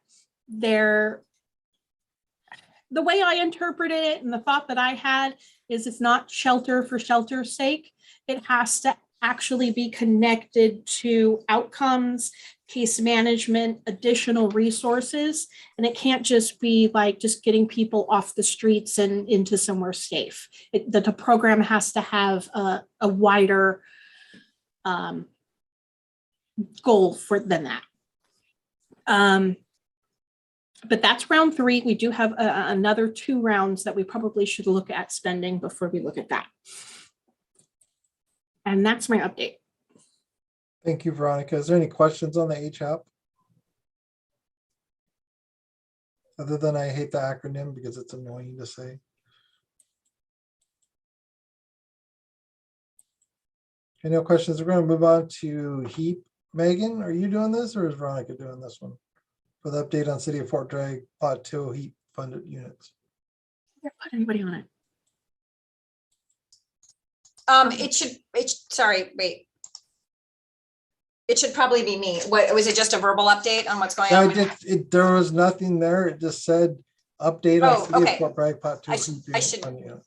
the way I interpreted it and the thought that I had is it's not shelter for shelter's sake. It has to actually be connected to outcomes, case management, additional resources. And it can't just be like just getting people off the streets and into somewhere safe. The program has to have a wider goal than that. But that's round 3. We do have another 2 rounds that we probably should look at spending before we look at that. And that's my update.
Thank you, Veronica. Is there any questions on the HAP? Other than I hate the acronym because it's annoying to say. Any other questions? We're going to move on to HEAP. Megan, are you doing this or is Veronica doing this one? For the update on City of Fort Bragg Plateau HEAP funded units.
Put anybody on it.
Sorry, wait. It should probably be me. What was it? Just a verbal update on what's going on?
There was nothing there. It just said update on City of Fort Bragg Plateau.
I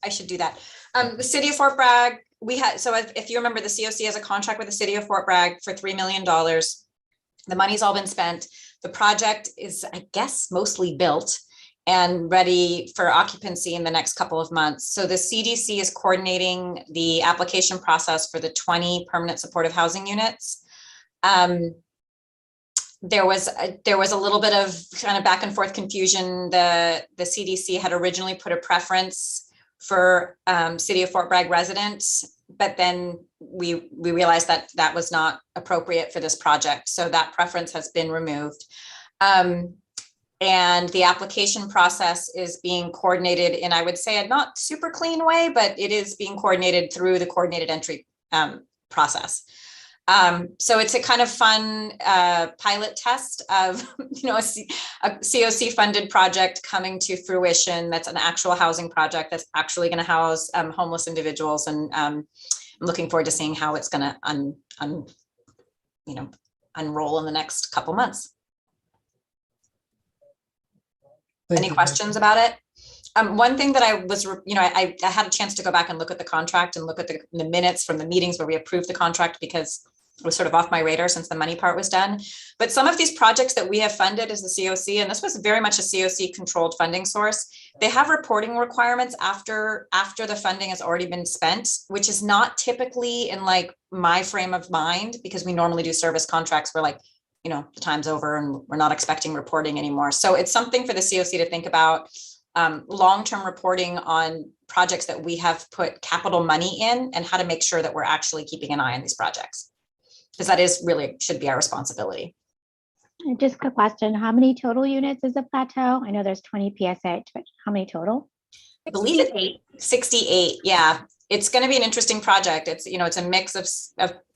should do that. The City of Fort Bragg, we had, so if you remember, the COC has a contract with the City of Fort Bragg for $3 million. The money's all been spent. The project is, I guess, mostly built and ready for occupancy in the next couple of months. So the CDC is coordinating the application process for the 20 permanent supportive housing units. There was a little bit of kind of back and forth confusion. The CDC had originally put a preference for City of Fort Bragg residents, but then we realized that that was not appropriate for this project. So that preference has been removed. And the application process is being coordinated in, I would say, a not super clean way, but it is being coordinated through the coordinated entry process. So it's a kind of fun pilot test of, a COC funded project coming to fruition. That's an actual housing project that's actually going to house homeless individuals. And I'm looking forward to seeing how it's going to unroll in the next couple months. Any questions about it? One thing that I was, I had a chance to go back and look at the contract and look at the minutes from the meetings where we approved the contract, because it was sort of off my radar since the money part was done. But some of these projects that we have funded as the COC, and this was very much a COC controlled funding source, they have reporting requirements after the funding has already been spent, which is not typically in like my frame of mind, because we normally do service contracts where like, the time's over and we're not expecting reporting anymore. So it's something for the COC to think about, long-term reporting on projects that we have put capital money in, and how to make sure that we're actually keeping an eye on these projects, because that is really should be our responsibility.
Just a question, how many total units is the plateau? I know there's 20 PSH, but how many total?
I believe it's 68. Yeah, it's going to be an interesting project. It's, it's a mix of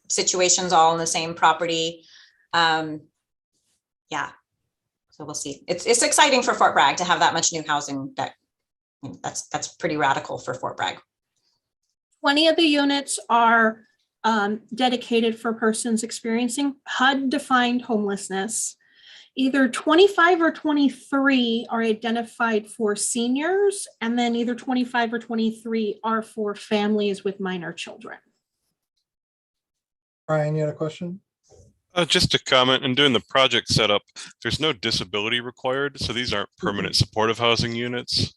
situations all in the same property. Yeah, so we'll see. It's exciting for Fort Bragg to have that much new housing. That's pretty radical for Fort Bragg.
20 of the units are dedicated for persons experiencing HUD-defined homelessness. Either 25 or 23 are identified for seniors, and then either 25 or 23 are for families with minor children.
Brian, you had a question?
Just a comment, in doing the project setup, there's no disability required. So these aren't permanent supportive housing units.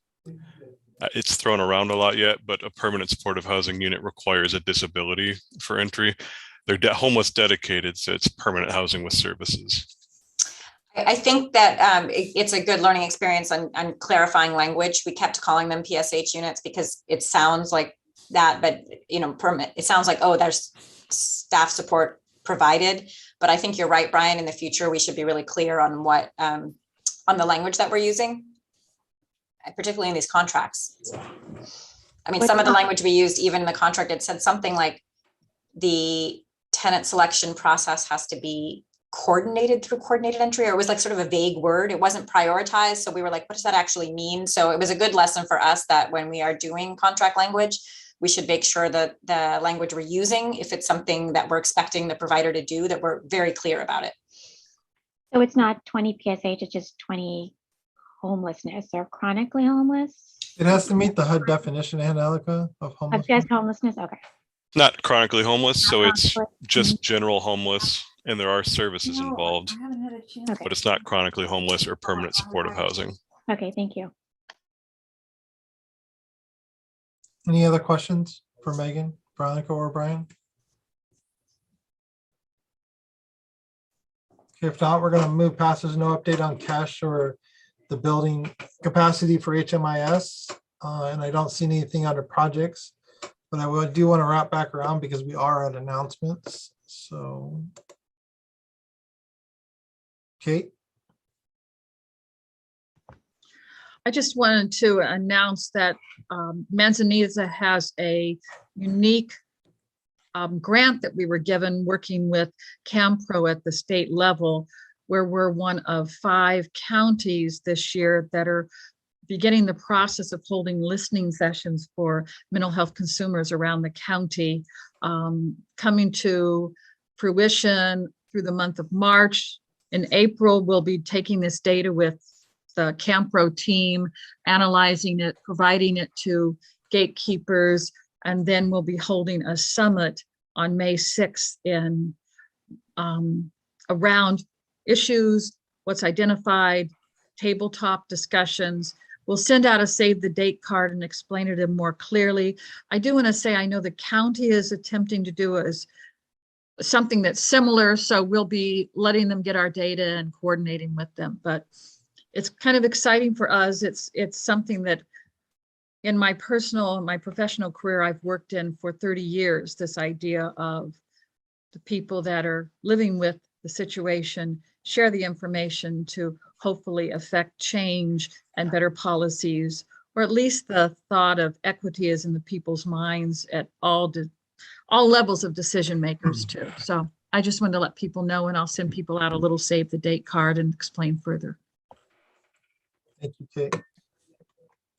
It's thrown around a lot yet, but a permanent supportive housing unit requires a disability for entry. They're homeless dedicated, so it's permanent housing with services.
I think that it's a good learning experience on clarifying language. We kept calling them PSH units because it sounds like that, but permanent. It sounds like, oh, there's staff support provided. But I think you're right, Brian. In the future, we should be really clear on what on the language that we're using, particularly in these contracts. I mean, some of the language we used, even in the contract, it said something like the tenant selection process has to be coordinated through coordinated entry, or it was like sort of a vague word. It wasn't prioritized. So we were like, what does that actually mean? So it was a good lesson for us that when we are doing contract language, we should make sure that the language we're using, if it's something that we're expecting the provider to do, that we're very clear about it.
So it's not 20 PSH, it's just 20 homelessness or chronically homeless?
It has to meet the HUD definition, Angelica, of
Of
homeless.
just homelessness? Okay.
Not chronically homeless, so it's
Chronically.
just general homeless, and there are services
No,
involved,
I haven't had a chance.
but it's not chronically homeless or permanent supportive housing.
Okay, thank you.
Any other questions for Megan, Veronica, or Brian? Okay, if not, we're going to move past. There's no update on cash or the building capacity for HMIS, and I don't see anything under projects, but I do want to wrap back around because we are at announcements. So, Kate?
I just wanted to announce that Manzanita has a unique grant that we were given working with CAMPRO at the state level, where we're one of 5 counties this year that are beginning the process of holding listening sessions for mental health consumers around the county, coming to fruition through the month of March. In April, we'll be taking this data with the CAMPRO team, analyzing it, providing it to gatekeepers, and then we'll be holding a summit on May 6th in around issues, what's identified, tabletop discussions. We'll send out a save the date card and explain it more clearly. I do want to say, I know the county is attempting to do something that's similar, so we'll be letting them get our data and coordinating with them, but it's kind of exciting for us. It's something that in my professional career, I've worked in for 30 years, this idea of the people that are living with the situation, share the information to hopefully affect change and better policies, or at least the thought of equity is in the people's minds at all levels of decision makers too. So I just wanted to let people know, and I'll send people out a little save the date card and explain further.
Thank you, Kate.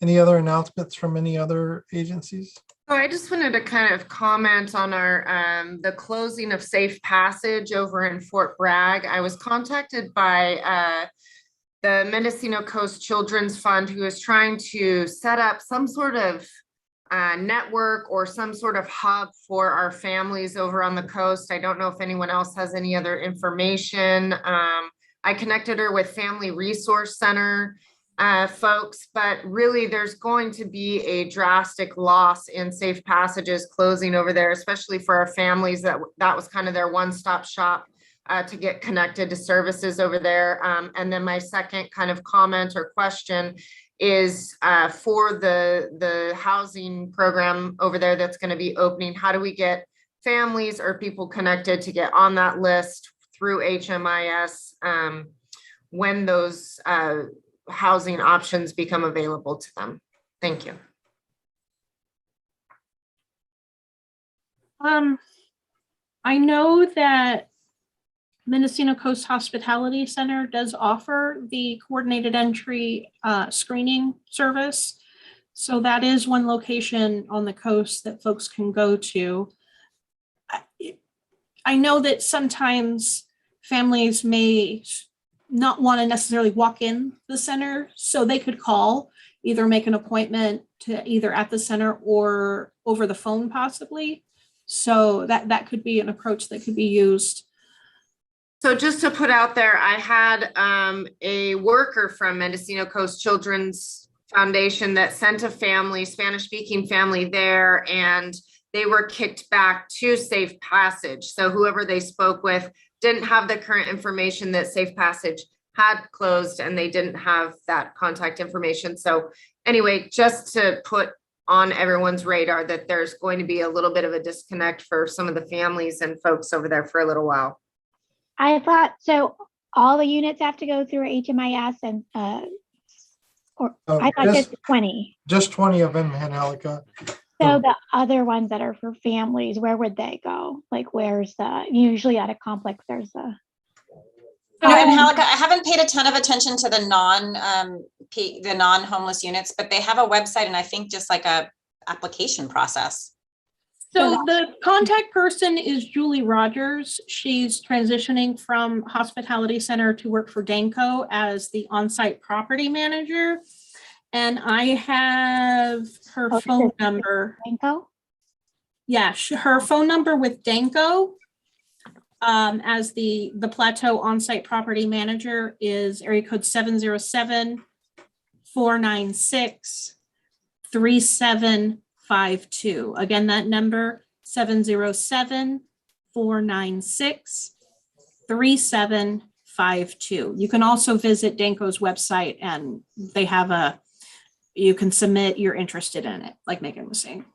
Any other announcements from any other agencies?
So I just wanted to kind of comment on our the closing of Safe Passage over in Fort Bragg. I was contacted by the Mendocino Coast Children's Fund, who is trying to set up some sort of network or some sort of hub for our families over on the coast. I don't know if anyone else has any other information. I connected her with Family Resource Center folks, but really there's going to be a drastic loss in Safe Passages closing over there, especially for our families. That was kind of their one-stop shop to get connected to services over there. And then my second kind of comment or question is for the housing program over there that's going to be opening. How do we get families or people connected to get on that list through HMIS when those housing options become available to them? Thank you.
I know that Mendocino Coast Hospitality Center does offer the coordinated entry screening service. So that is one location on the coast that folks can go to. I know that sometimes families may not want to necessarily walk in the center, so they could call, either make an appointment to either at the center or over the phone possibly. So that could be an approach that could be used.
So just to put out there, I had a worker from Mendocino Coast Children's Foundation that sent a family, Spanish-speaking family there, and they were kicked back to Safe Passage. So whoever they spoke with didn't have the current information that Safe Passage had closed, and they didn't have that contact information. So anyway, just to put on everyone's radar that there's going to be a little bit of a disconnect for some of the families and folks over there for a little while.
I thought, so all the units have to go through HMIS and, I thought just 20.
Just 20 of them, Angelica.
So the other ones that are for families, where would they go? Like, where's usually at a complex, there's a.
Angelica, I haven't paid a ton of attention to the non-homeless units, but they have a website and I think just like a application process.
So the contact person is Julie Rogers. She's transitioning from Hospitality Center to work for Danco as the on-site property manager. And I have her phone number.
Danco?
Yeah, her phone number with Danco as the Plateau on-site property manager is area code 707-496-3752. Again, that number 707-496-3752. You can also visit Danco's website and they have you can submit you're interested in it, like Megan was saying.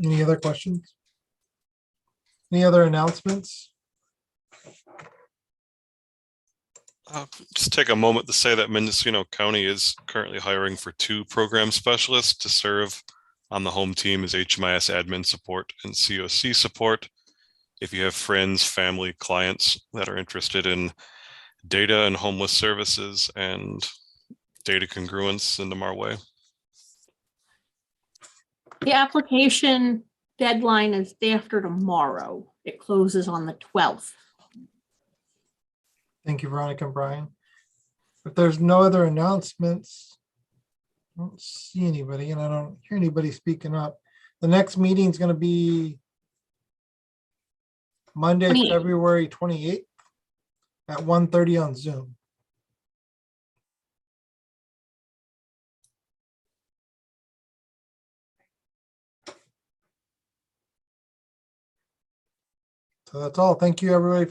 Any other questions? Any other announcements?
Just take a moment to say that Mendocino County is currently hiring for 2 program specialists to serve on the home team as HMIS admin support and COC support. If you have friends, family, clients that are interested in data and homeless services and data congruence, send them our way.
The application deadline is day after tomorrow. It closes on the 12th.
Thank you, Veronica and Brian. If there's no other announcements, I don't see anybody and I don't hear anybody speaking up. The next meeting is going to be Monday,
28th.
February 28th at 1:30 on Zoom. So that's all. Thank you, everybody, for